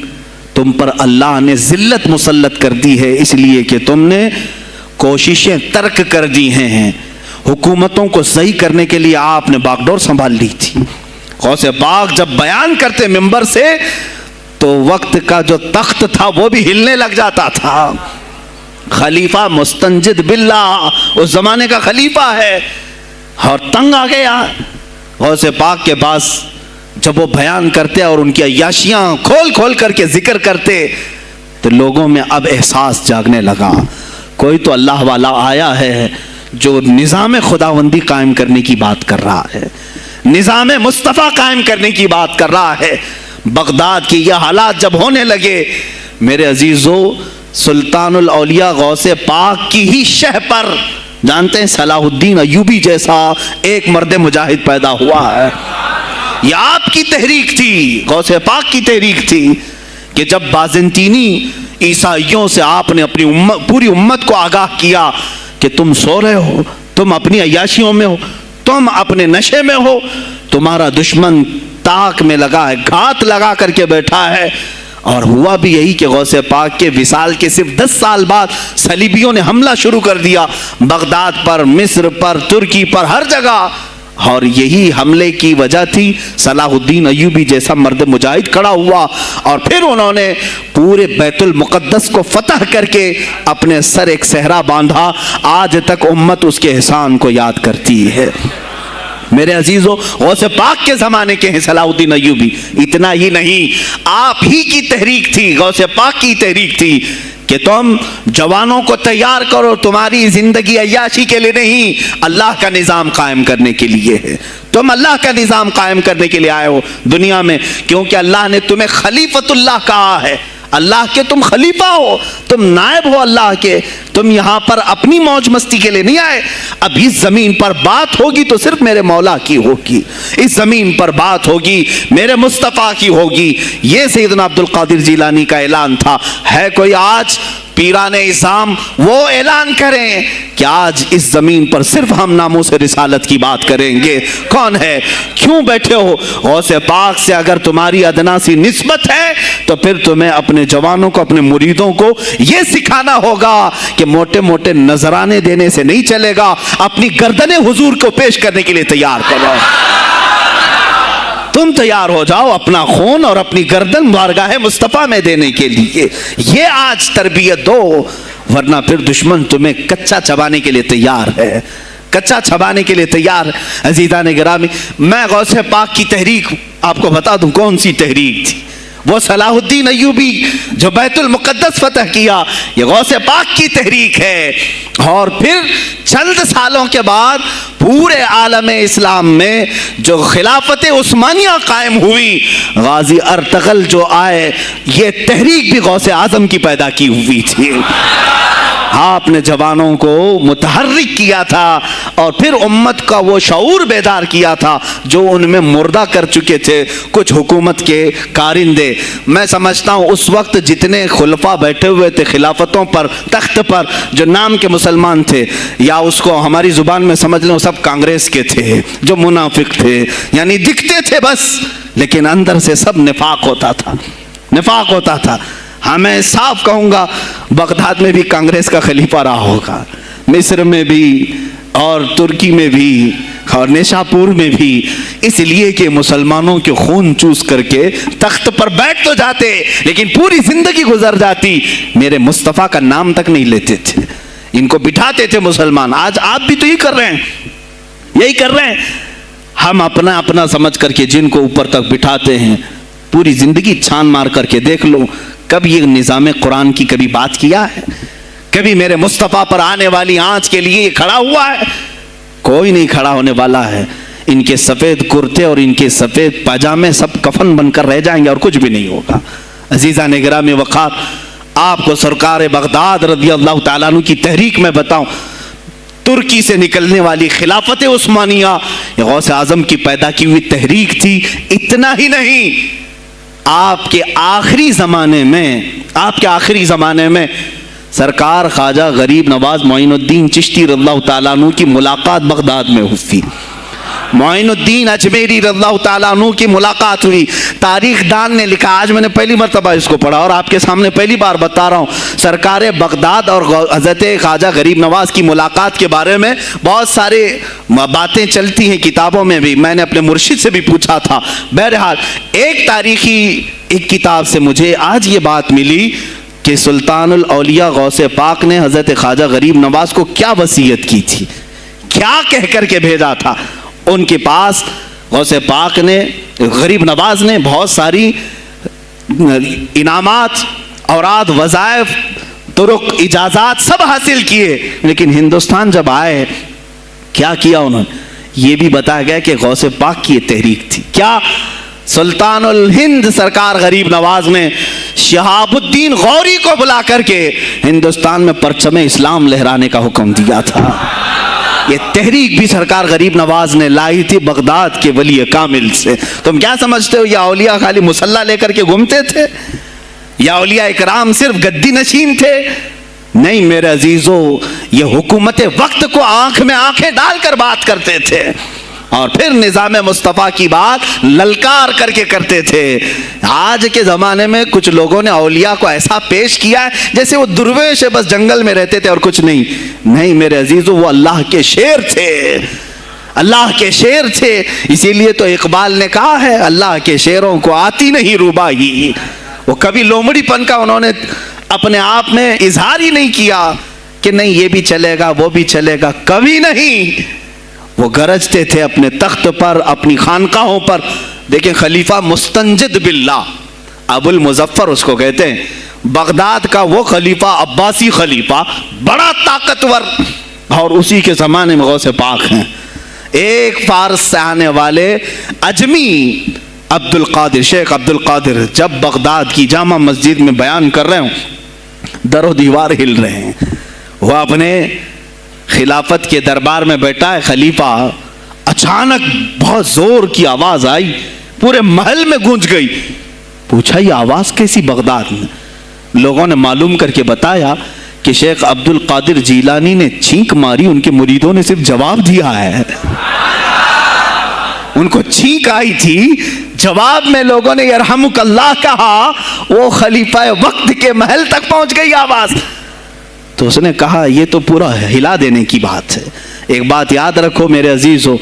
تم پر اللہ نے ذلت مسلط کر دی ہے اس لیے کہ تم نے کوششیں ترک کر دی ہیں. حکومتوں کو صحیح کرنے کے لیے آپ نے باغ ڈور سنبھال لی تھی. غوث پاک جب بیان کرتے ممبر سے تو وقت کا جو تخت تھا وہ بھی ہلنے لگ جاتا تھا. خلیفہ مستنجد باللہ اس زمانے کا خلیفہ ہے اور تنگ آ گیا. غوث پاک کے پاس جب وہ بیان کرتے اور ان کی عیاشیاں کھول کھول کر کے ذکر کرتے تو لوگوں میں اب احساس جاگنے لگا، کوئی تو اللہ والا آیا ہے جو نظام خداوندی قائم کرنے کی بات کر رہا ہے، نظام مصطفیٰ قائم کرنے کی بات کر رہا ہے. بغداد کی یہ حالات جب ہونے لگے میرے عزیزو، سلطان الاولیاء غوث پاک کی ہی شہ پر جانتے ہیں صلاح الدین ایوبی جیسا ایک مرد مجاہد پیدا ہوا ہے. یہ آپ کی تحریک تھی، غوث پاک کی تحریک تھی کہ جب بازنطینی عیسائیوں سے آپ نے اپنی پوری امت کو آگاہ کیا کہ تم سو رہے ہو، تم اپنی عیاشیوں میں ہو، تم اپنے نشے میں ہو، تمہارا دشمن تاک میں لگا ہے، گھات لگا کر کے بیٹھا ہے. اور ہوا بھی یہی کہ غوث پاک کے وصال کے صرف 10 سال بعد صلیبیوں نے حملہ شروع کر دیا بغداد پر، مصر پر، ترکی پر، ہر جگہ. اور یہی حملے کی وجہ تھی صلاح الدین ایوبی جیسا مرد مجاہد کھڑا ہوا اور پھر انہوں نے پورے بیت المقدس کو فتح کر کے اپنے سر ایک صحرا باندھا. آج تک امت اس کے احسان کو یاد کرتی ہے. میرے عزیزو، غوث پاک کے زمانے کے ہیں صلاح الدین ایوبی. اتنا ہی نہیں، آپ ہی کی تحریک تھی، غوث پاک کی تحریک تھی کہ تم جوانوں کو تیار کرو، تمہاری زندگی عیاشی کے لیے نہیں، اللہ کا نظام قائم کرنے کے لیے ہے. تم اللہ کا نظام قائم کرنے کے لیے آئے ہو دنیا میں، کیونکہ اللہ نے تمہیں خلیفۃ اللہ کہا ہے. اللہ کے تم خلیفہ ہو، تم نائب ہو اللہ کے. تم یہاں پر اپنی موج مستی کے لیے نہیں آئے. اب اس زمین پر بات ہوگی تو صرف میرے مولا کی ہوگی، اس زمین پر بات ہوگی میرے مصطفیٰ کی ہوگی. یہ سیدنا عبد القادر جیلانی کا اعلان تھا. ہے کوئی آج پیران اسلام وہ اعلان کریں کہ آج اس زمین پر صرف ہم ناموس رسالت کی بات کریں گے؟ کون ہے؟ کیوں بیٹھے ہو؟ غوث پاک سے اگر تمہاری ادنا سی نسبت ہے تو پھر تمہیں اپنے جوانوں کو، اپنے مریدوں کو یہ سکھانا ہوگا کہ موٹے موٹے نذرانے دینے سے نہیں چلے گا، اپنی گردنیں حضور کو پیش کرنے کے لیے تیار کرو. تم تیار ہو جاؤ اپنا خون اور اپنی گردن بارگاہ مصطفیٰ میں دینے کے لیے. یہ آج تربیت دو، ورنہ پھر دشمن تمہیں کچا چبانے کے لیے تیار ہے، کچا چھبانے کے لیے تیار. عزیزان گرامی، میں غوث پاک کی تحریک آپ کو بتا دوں کون سی تحریک تھی. وہ صلاح الدین ایوبی جو بیت المقدس فتح کیا، یہ غوث پاک کی تحریک ہے. اور پھر چند سالوں کے بعد پورے عالم اسلام میں جو خلافت عثمانیہ قائم ہوئی، غازی ارطغرل جو آئے، یہ تحریک بھی غوث اعظم کی پیدا کی ہوئی تھی. آپ نے جوانوں کو متحرک کیا تھا اور پھر امت کا وہ شعور بیدار کیا تھا جو ان میں مردہ کر چکے تھے کچھ حکومت کے کارندے. میں سمجھتا ہوں اس وقت جتنے خلفاء بیٹھے ہوئے تھے خلافتوں پر، تخت پر، جو نام کے مسلمان تھے، یا اس کو ہماری زبان میں سمجھ لیں سب کانگریس کے تھے، جو منافق تھے، یعنی دکھتے تھے بس، لیکن اندر سے سب نفاق ہوتا تھا، نفاق ہوتا تھا. ہاں میں صاف کہوں گا، بغداد میں بھی کانگریس کا خلیفہ رہا ہوگا، مصر میں بھی اور ترکی میں بھی اور نیشاپور میں بھی اس لیے کہ مسلمانوں کے خون چوس کر کے تخت پر بیٹھ تو جاتے لیکن پوری زندگی گزر جاتی، میرے مصطفیٰ کا نام تک نہیں لیتے تھے، ان کو بٹھاتے تھے مسلمان۔ آج آپ بھی تو یہی کر رہے ہیں، یہی کر رہے ہیں۔ ہم اپنا اپنا سمجھ کر کے جن کو اوپر تک بٹھاتے ہیں، پوری زندگی چھان مار کر کے دیکھ لو، کب یہ نظام قرآن کی کبھی بات کیا ہے؟ کبھی میرے مصطفیٰ پر آنے والی آنچ کے لیے یہ کھڑا ہوا ہے؟ کوئی نہیں کھڑا ہونے والا ہے۔ ان کے سفید کرتے اور ان کے سفید پاجامے سب کفن بن کر رہ جائیں گے اور کچھ بھی نہیں ہوگا۔ عزیزان گرامی وقار، آپ کو سرکار بغداد رضی اللہ تعالیٰ عنہ کی تحریک میں بتاؤں، ترکی سے نکلنے والی خلافت عثمانیہ یہ غوث اعظم کی پیدا کی ہوئی تحریک تھی۔ اتنا ہی نہیں، آپ کے آخری زمانے میں سرکار خواجہ غریب نواز معین الدین چشتی رضی اللہ تعالیٰ عنہ کی ملاقات بغداد میں ہوئی، معین الدین اجمیری رضی اللہ تعالیٰ عنہ کی ملاقات ہوئی۔ تاریخ دان نے لکھا، آج میں نے پہلی مرتبہ اس کو پڑھا اور آپ کے سامنے پہلی بار بتا رہا ہوں، سرکار بغداد اور حضرت خواجہ غریب نواز کی ملاقات کے بارے میں بہت سارے باتیں چلتی ہیں کتابوں میں بھی، میں نے اپنے مرشد سے بھی پوچھا تھا۔ بہرحال ایک کتاب سے مجھے آج یہ بات ملی کہ سلطان الاولیاء غوث پاک نے حضرت خواجہ غریب نواز کو کیا وصیت کی تھی، کیا کہہ کر کے بھیجا تھا۔ ان کے پاس غوث پاک نے، غریب نواز نے بہت ساری انعامات، اوراد، وظائف، طرق، اجازات سب حاصل کیے، لیکن ہندوستان جب آئے کیا کیا انہوں نے؟ یہ بھی بتایا گیا کہ غوث پاک کی یہ تحریک تھی۔ کیا؟ سلطان الہند سرکار غریب نواز نے شہاب الدین غوری کو بلا کر کے ہندوستان میں پرچم اسلام لہرانے کا حکم دیا تھا۔ یہ تحریک بھی سرکار غریب نواز نے لائی تھی بغداد کے ولی کامل سے۔ تم کیا سمجھتے ہو یہ اولیاء خالی مسلح لے کر کے گھومتے تھے؟ یا اولیاء اکرام صرف گدی نشین تھے؟ نہیں میرے عزیزو، یہ حکومت وقت کو آنکھ میں آنکھیں ڈال کر بات کرتے تھے اور پھر نظام مصطفیٰ کی بات للکار کر کے کرتے تھے۔ آج کے زمانے میں کچھ لوگوں نے اولیاء کو ایسا پیش کیا ہے جیسے وہ درویش ہے، بس جنگل میں رہتے تھے اور کچھ نہیں۔ نہیں میرے عزیزو، وہ اللہ کے شیر تھے، اللہ کے شیر تھے۔ اسی لیے تو اقبال نے کہا ہے، اللہ کے شیروں کو آتی نہیں روباہی۔ وہ کبھی لومڑی پن کا انہوں نے اپنے آپ میں اظہار ہی نہیں کیا کہ نہیں یہ بھی چلے گا وہ بھی چلے گا، کبھی نہیں۔ وہ گرجتے تھے اپنے تخت پر، اپنی خانقاہوں پر۔ دیکھیں خلیفہ مستنجد باللہ، ابو المظفر اس کو کہتے ہیں، بغداد کا وہ خلیفہ، عباسی خلیفہ، بڑا طاقتور، اور اسی کے زمانے میں غوث پاک ہیں۔ ایک فارس سے آنے والے اجمی عبد القادر، شیخ عبد القادر، جب بغداد کی جامع مسجد میں بیان کر رہے ہوں، در و دیوار ہل رہے ہیں۔ وہ اپنے خلافت کے دربار میں بیٹھا ہے خلیفہ، اچانک بہت زور کی آواز آئی، پورے محل میں گونج گئی۔ پوچھا یہ آواز کیسی بغداد میں؟ لوگوں نے معلوم کر کے بتایا کہ شیخ عبد القادر جیلانی نے چھینک ماری، ان کے مریدوں نے صرف جواب دیا ہے۔ ان کو چھینک آئی تھی، جواب میں لوگوں نے یرحمک اللہ کہا، وہ خلیفہ وقت کے محل تک پہنچ گئی آواز۔ تو اس نے کہا یہ تو پورا ہلا دینے کی بات ہے۔ ایک بات یاد رکھو میرے عزیزو،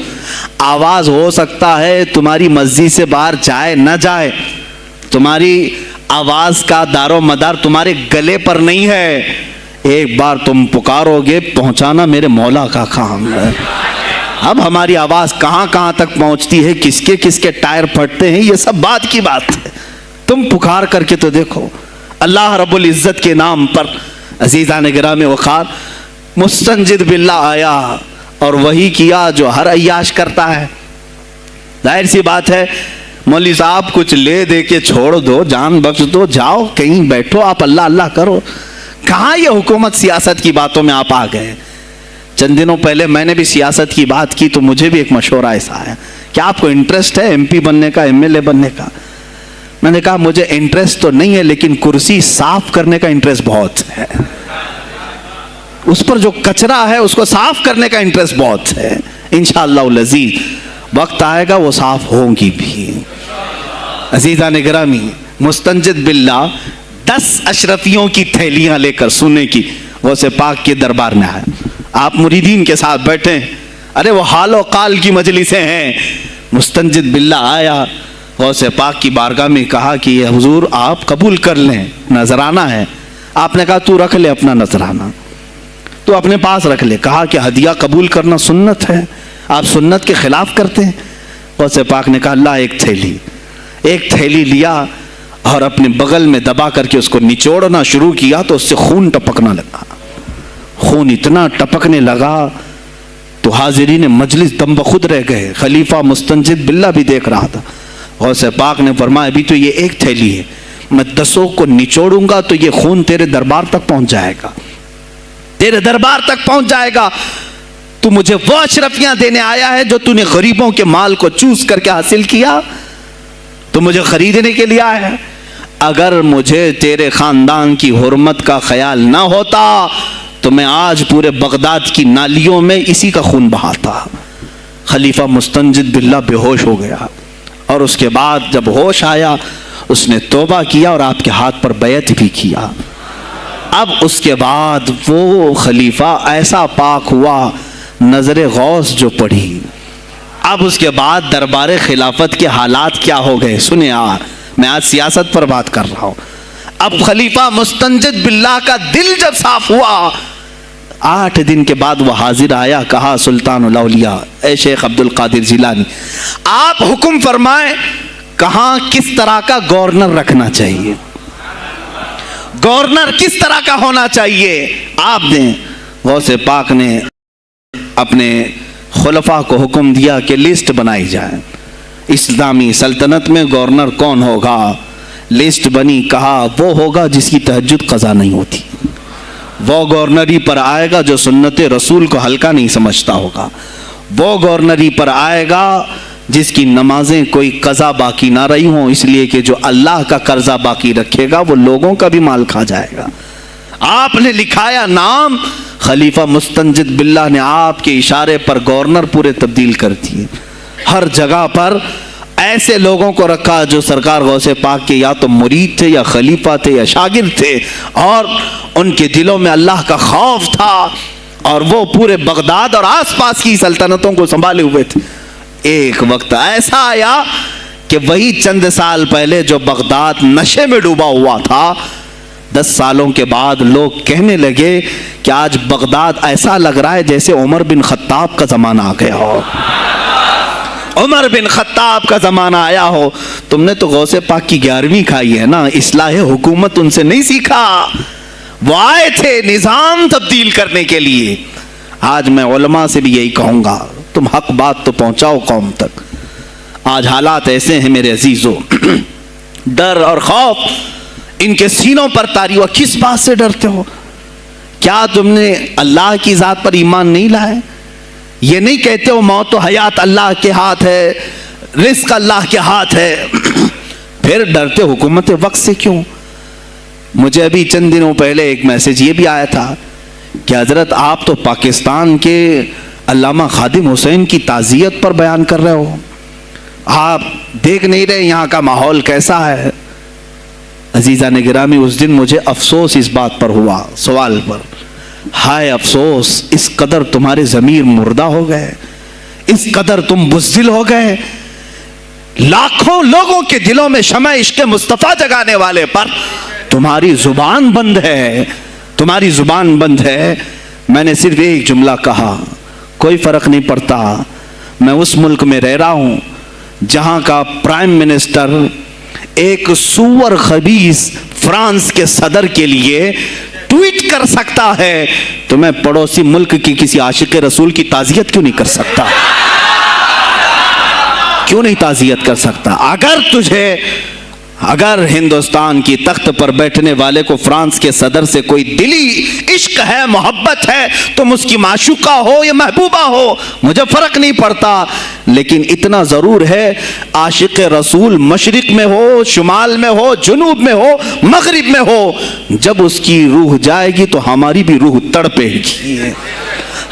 آواز ہو سکتا ہے تمہاری مسجد سے باہر جائے نہ جائے، تمہاری آواز کا دار و مدار تمہارے گلے پر نہیں ہے۔ ایک بار تم پکارو گے، پہنچانا میرے مولا کا کام ہے۔ اب ہماری آواز کہاں کہاں تک پہنچتی ہے، کس کے ٹائر پھٹتے ہیں، یہ سب بات کی بات ہے۔ تم پکار کر کے تو دیکھو اللہ رب العزت کے نام پر۔ عزیزان گرامی وقار، مستنجد باللہ آیا اور وہی کیا جو ہر عیاش کرتا ہے۔ ظاہر سی بات ہے، مولوی صاحب کچھ لے دے کے چھوڑ دو، جان بخش دو، جاؤ کہیں بیٹھو، آپ اللہ اللہ کرو۔ کہاں یہ حکومت سیاست کی باتوں میں آپ آ گئے؟ چند دنوں پہلے میں نے بھی سیاست کی بات کی تو مجھے بھی ایک مشورہ ایسا آیا کہ آپ کو انٹرسٹ ہے MP بننے کا، MLA بننے کا؟ میں نے کہا مجھے انٹرسٹ تو نہیں ہے، لیکن کرسی صاف کرنے کا انٹرسٹ بہت ہے، اس پر جو کچرا ہے اس کو صاف کرنے کا انٹرسٹ بہت ہے۔ انشاءاللہ العزیز وقت آئے گا وہ صاف ہوں گی بھی۔ عزیزان گرامی، مستنجد باللہ 10 اشرفیوں کی تھیلیاں لے کر سونے کی غوث پاک کے دربار میں آئے۔ آپ مریدین کے ساتھ بیٹھے، ارے وہ حال و قال کی مجلسیں ہیں. مستنجد باللہ آیا, غوث پاک کی بارگاہ میں کہا کہ یہ حضور آپ قبول کر لیں, نذرانہ ہے. آپ نے کہا تو رکھ لے اپنا نذرانہ, تو اپنے پاس رکھ لے. کہا کہ ہدیہ قبول کرنا سنت ہے, آپ سنت کے خلاف کرتے ہیں. غوث پاک نے کہا اللہ ایک تھیلی لیا اور اپنے بغل میں دبا کر کے اس کو نچوڑنا شروع کیا تو اس سے خون ٹپکنا لگا. خون اتنا ٹپکنے لگا تو حاضرین مجلس دم بخود رہ گئے. خلیفہ مستنجد باللہ بھی دیکھ رہا تھا. غوث پاک نے فرمایا ابھی تو یہ ایک تھیلی ہے, میں 10 کو نچوڑوں گا تو یہ خون تیرے دربار تک پہنچ جائے گا, تیرے دربار تک پہنچ جائے گا. تو مجھے وہ اشرفیاں دینے آیا ہے جو تو نے غریبوں کے مال کو چوس کر کے حاصل کیا, تو مجھے خریدنے کے لیے آیا ہے. اگر مجھے تیرے خاندان کی حرمت کا خیال نہ ہوتا تو میں آج پورے بغداد کی نالیوں میں اسی کا خون بہاتا. خلیفہ مستنجد باللہ بے ہوش ہو گیا, اور اس کے بعد جب ہوش آیا اس نے توبہ کیا اور آپ کے ہاتھ پر بیعت بھی کیا. اب اس کے بعد وہ خلیفہ ایسا پاک ہوا, نظر غوث جو پڑھی. اب اس کے بعد دربار خلافت کے حالات کیا ہو گئے سنیں. میں آج سیاست پر بات کر رہا ہوں. اب خلیفہ مستنجد باللہ کا دل جب صاف ہوا, 8 دن کے بعد وہ حاضر آیا. کہا سلطان الاولیاء اے شیخ عبد القادر جیلانی, آپ حکم فرمائیں کہاں کس طرح کا گورنر رکھنا چاہیے, گورنر کس طرح کا ہونا چاہیے آپ دیں. غوث پاک نے اپنے خلفاء کو حکم دیا کہ لسٹ بنائی جائے, اسلامی سلطنت میں گورنر کون ہوگا. لسٹ بنی. کہا وہ ہوگا جس کی تہجد قضا نہیں ہوتی, وہ گورنری پر آئے گا جو سنت رسول کو ہلکا نہیں سمجھتا ہوگا, وہ گورنری پر آئے گا جس کی نمازیں کوئی قضا باقی نہ رہی ہوں, اس لیے کہ جو اللہ کا قرضہ باقی رکھے گا وہ لوگوں کا بھی مال کھا جائے گا. آپ نے لکھایا نام, خلیفہ مستنجد باللہ نے آپ کے اشارے پر گورنر پورے تبدیل کر دیے. ہر جگہ پر ایسے لوگوں کو رکھا جو سرکار غوث پاک کے یا تو مرید تھے یا خلیفہ تھے یا شاگرد تھے, اور ان کے دلوں میں اللہ کا خوف تھا, اور وہ پورے بغداد اور آس پاس کی سلطنتوں کو سنبھالے ہوئے تھے. ایک وقت ایسا آیا کہ وہی چند سال پہلے جو بغداد نشے میں ڈوبا ہوا تھا, 10 سالوں کے بعد لوگ کہنے لگے کہ آج بغداد ایسا لگ رہا ہے جیسے عمر بن خطاب کا زمانہ آ گیا ہو, عمر بن خطاب کا زمانہ آیا ہو. تم نے تو غوث پاک کی 11ویں کھائی ہے نا, اصلاح حکومت ان سے نہیں سیکھا. وہ آئے تھے نظام تبدیل کرنے کے لیے. آج میں علماء سے بھی یہی کہوں گا, تم حق بات تو پہنچاؤ قوم تک. آج حالات ایسے ہیں میرے عزیزوں, ڈر اور خوف ان کے سینوں پر طاری ہوا. کس بات سے ڈرتے ہو؟ کیا تم نے اللہ کی ذات پر ایمان نہیں لائے؟ یہ نہیں کہتے ہو موت و حیات اللہ کے ہاتھ ہے, رزق اللہ کے ہاتھ ہے, پھر ڈرتے حکومت وقت سے کیوں؟ مجھے ابھی چند دنوں پہلے ایک میسج یہ بھی آیا تھا کہ حضرت آپ تو پاکستان کے علامہ خادم حسین کی تعزیت پر بیان کر رہے ہو, آپ دیکھ نہیں رہے یہاں کا ماحول کیسا ہے. عزیزان گرامی, اس دن مجھے افسوس اس بات پر ہوا, سوال پر, ہائے افسوس, اس قدر تمہارے ضمیر مردہ ہو گئے, اس قدر تم بزدل ہو گئے. لاکھوں لوگوں کے دلوں میں شمع عشق مصطفیٰ جگانے والے پر تمہاری زبان بند ہے, تمہاری زبان بند ہے. میں نے صرف ایک جملہ کہا, کوئی فرق نہیں پڑتا, میں اس ملک میں رہ رہا ہوں جہاں کا پرائم منسٹر ایک سور خبیث فرانس کے صدر کے لیے ٹویٹ کر سکتا ہے, تو میں پڑوسی ملک کی کسی عاشق رسول کی تعزیت کیوں نہیں کر سکتا؟ کیوں نہیں تعزیت کر سکتا؟ اگر ہندوستان کی تخت پر بیٹھنے والے کو فرانس کے صدر سے کوئی دلی عشق ہے, محبت ہے, تم اس کی معشوقہ ہو یا محبوبہ ہو, مجھے فرق نہیں پڑتا, لیکن اتنا ضرور ہے عاشق رسول مشرق میں ہو, شمال میں ہو, جنوب میں ہو, مغرب میں ہو, جب اس کی روح جائے گی تو ہماری بھی روح تڑپے گی.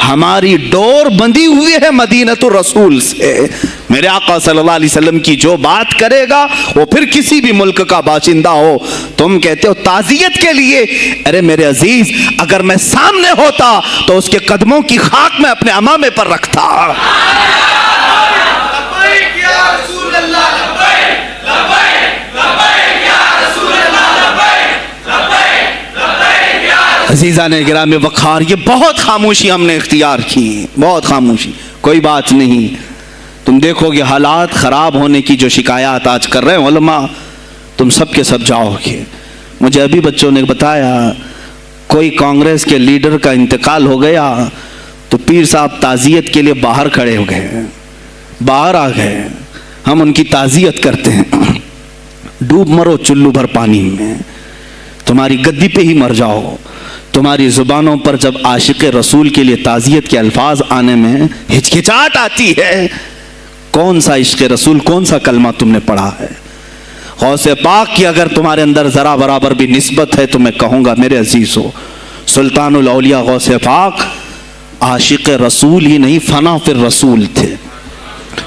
ہماری ڈور بندھی ہوئی ہے مدینہ الرسول سے. میرے آقا صلی اللہ علیہ وسلم کی جو بات کرے گا وہ پھر کسی بھی ملک کا باشندہ ہو. تم کہتے ہو تعزیت کے لیے, ارے میرے عزیز اگر میں سامنے ہوتا تو اس کے قدموں کی خاک میں اپنے امامے پر رکھتا. عزیزان گرام وقار, یہ بہت خاموشی ہم نے اختیار کی, بہت خاموشی. کوئی بات نہیں, تم دیکھو گے حالات خراب ہونے کی جو شکایات آج کر رہے ہیں علماء, تم سب کے سب جاؤ گے. مجھے ابھی بچوں نے بتایا کوئی کانگریس کے لیڈر کا انتقال ہو گیا تو پیر صاحب تعزیت کے لیے باہر کھڑے ہو گئے, باہر آ گئے. ہم ان کی تعزیت کرتے ہیں. ڈوب مرو چلو بھر پانی میں, تمہاری گدی پہ ہی مر جاؤ. تمہاری زبانوں پر جب عاشق رسول کے لیے تعزیت کے الفاظ آنے میں ہچکچاہٹ آتی ہے, کون سا عشق رسول, کون سا کلمہ تم نے پڑھا ہے؟ غوث پاک کی اگر تمہارے اندر ذرا برابر بھی نسبت ہے تو میں کہوں گا میرے عزیزو, سلطان الاولیاء غوث پاک عاشق رسول ہی نہیں فنا فی الرسول تھے.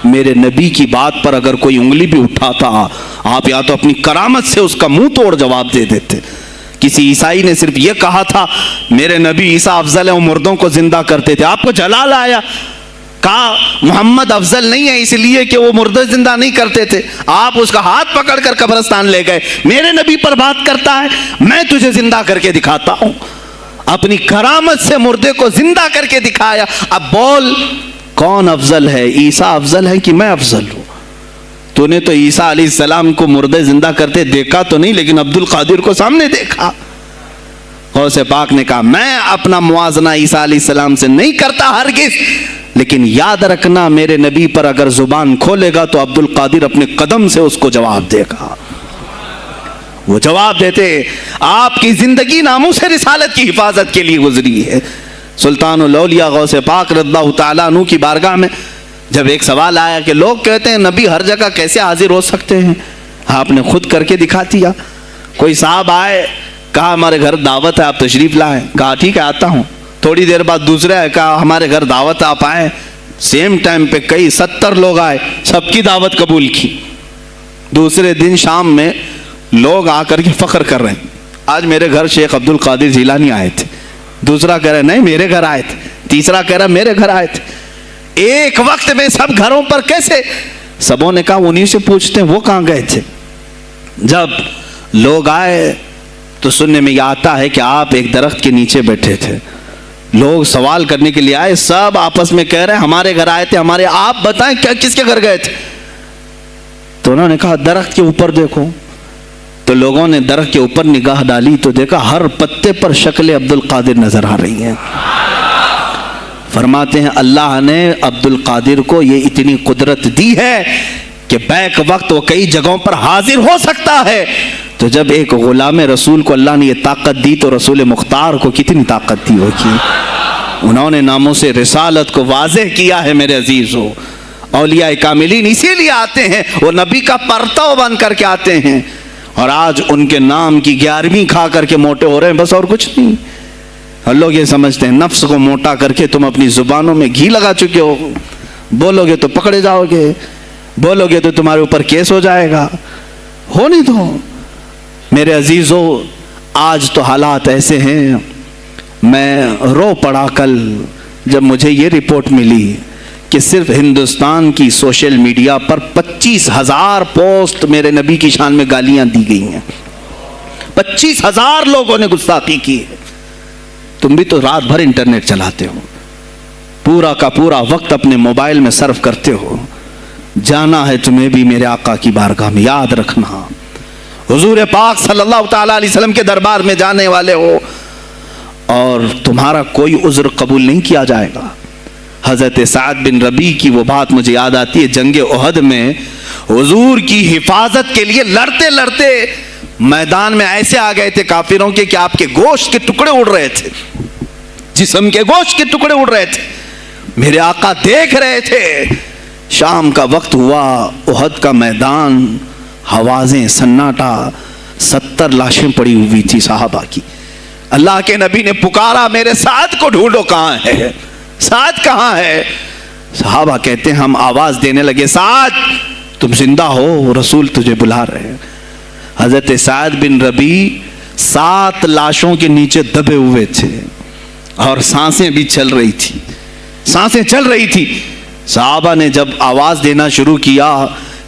میرے نبی کی بات پر اگر کوئی انگلی بھی اٹھاتا, آپ یا تو اپنی کرامت سے اس کا منہ توڑ جواب دے دیتے. کسی عیسائی نے صرف یہ کہا تھا میرے نبی عیسیٰ افضل ہے, وہ مردوں کو زندہ کرتے تھے. آپ کو جلال آیا, کہا محمد افضل نہیں ہے اس لیے کہ وہ مردے زندہ نہیں کرتے تھے. آپ اس کا ہاتھ پکڑ کر قبرستان لے گئے. میرے نبی پر بات کرتا ہے, میں تجھے زندہ کر کے دکھاتا ہوں. اپنی کرامت سے مردے کو زندہ کر کے دکھایا. اب بول کون افضل ہے, عیسیٰ افضل ہے کہ میں افضل ہوں؟ تو نے تو عیسیٰ علیہ السلام کو مردے زندہ کرتے دیکھا تو نہیں, لیکن عبد القادر کو سامنے دیکھا. غوث پاک نے کہا میں اپنا موازنہ عیسیٰ علیہ السلام سے نہیں کرتا ہرگز, لیکن یاد رکھنا میرے نبی پر اگر زبان کھولے گا تو عبد القادر اپنے قدم سے اس کو جواب دے گا. وہ جواب دیتے. آپ کی زندگی ناموس رسالت کی حفاظت کے لیے گزری ہے. سلطان الاولیاء غوث پاک رضی اللہ تعالیٰ عنہ کی بارگاہ میں جب ایک سوال آیا کہ لوگ کہتے ہیں نبی ہر جگہ کیسے حاضر ہو سکتے ہیں, آپ نے خود کر کے دکھا دیا. کوئی صاحب آئے, کہا ہمارے گھر دعوت ہے آپ تشریف لائیں, کہا ٹھیک ہے آتا ہوں. تھوڑی دیر بعد دوسرے آئے, کہا ہمارے گھر دعوت آپ آئیں. سیم ٹائم پہ کئی 70 لوگ آئے, سب کی دعوت قبول کی. دوسرے دن شام میں لوگ آ کر کے فخر کر رہے ہیں آج میرے گھر شیخ عبد القادر جیلانی آئے تھے. دوسرا کہہ رہا نہیں میرے گھر آئے تھے. تیسرا کہہ رہا میرے گھر آئے تھے. ایک وقت میں سب گھروں پر کیسے؟ سبوں نے کہا انہی سے پوچھتے ہیں وہ کہاں گئے تھے. جب لوگ آئے تو سننے میں یہ آتا ہے کہ آپ ایک درخت کے نیچے بیٹھے تھے. لوگ سوال کرنے کے لیے آئے, سب آپس میں کہہ رہے ہیں ہمارے گھر آئے تھے, ہمارے. آپ بتائیں کیا کس کے گھر گئے تھے؟ تو انہوں نے کہا درخت کے اوپر دیکھو. تو لوگوں نے درخت کے اوپر نگاہ ڈالی تو دیکھا ہر پتے پر شکل عبد القادر نظر آ رہی ہے. فرماتے ہیں اللہ نے عبد القادر کو یہ اتنی قدرت دی ہے کہ بیک وقت وہ کئی جگہوں پر حاضر ہو سکتا ہے. تو جب ایک غلام رسول کو اللہ نے یہ طاقت دی تو رسول مختار کو کتنی طاقت دی ہوگی. انہوں نے ناموس رسالت کو واضح کیا ہے میرے عزیزو. اولیاء کاملین اسی لیے آتے ہیں, وہ نبی کا پرتو بن کر کے آتے ہیں, اور آج ان کے نام کی 11ویں کھا کر کے موٹے ہو رہے ہیں, بس اور کچھ نہیں. اور لوگ یہ سمجھتے ہیں نفس کو موٹا کر کے تم اپنی زبانوں میں گھی لگا چکے ہو, بولو گے تو پکڑے جاؤ گے, بولو گے تو تمہارے اوپر کیس ہو جائے گا. ہو نہیں تو میرے عزیزو آج تو حالات ایسے ہیں. میں رو پڑا کل جب مجھے یہ رپورٹ ملی کہ صرف ہندوستان کی سوشل میڈیا پر 25,000 پوسٹ میرے نبی کی شان میں گالیاں دی گئی ہیں. 25,000 لوگوں نے گستاخی کی ہے. تم بھی تو رات بھر انٹرنیٹ چلاتے ہو, پورا کا پورا وقت اپنے موبائل میں صرف کرتے ہو. جانا ہے تمہیں بھی میرے آقا کی بارگاہ میں, یاد رکھنا حضور پاک صلی اللہ تعالی علیہ وسلم کے دربار میں جانے والے ہو اور تمہارا کوئی عذر قبول نہیں کیا جائے گا. حضرت سعد بن ربیع کی وہ بات مجھے یاد آتی ہے. جنگ احد میں حضور کی حفاظت کے لیے لڑتے لڑتے میدان میں ایسے آ گئے تھے کافروں کے کہ آپ کے گوشت کے ٹکڑے اڑ رہے تھے, جسم کے گوشت کے ٹکڑے اڑ رہے تھے. میرے آقا دیکھ رہے تھے. شام کا وقت ہوا, احد کا میدان, ہوازیں, سناٹا, 70 لاشیں پڑی ہوئی تھی صحابہ کی. اللہ کے نبی نے پکارا میرے سعد کو ڈھونڈو, کہاں ہے سعد, کہاں ہے؟ صحابہ کہتے ہیں ہم آواز دینے لگے سعد تم زندہ ہو، رسول تجھے بلا رہے ہیں۔ حضرت سعد بن ربیع 7 لاشوں کے نیچے دبے ہوئے تھے اور سانسیں بھی چل رہی تھی، سانسیں چل رہی تھی۔ صحابہ نے جب آواز دینا شروع کیا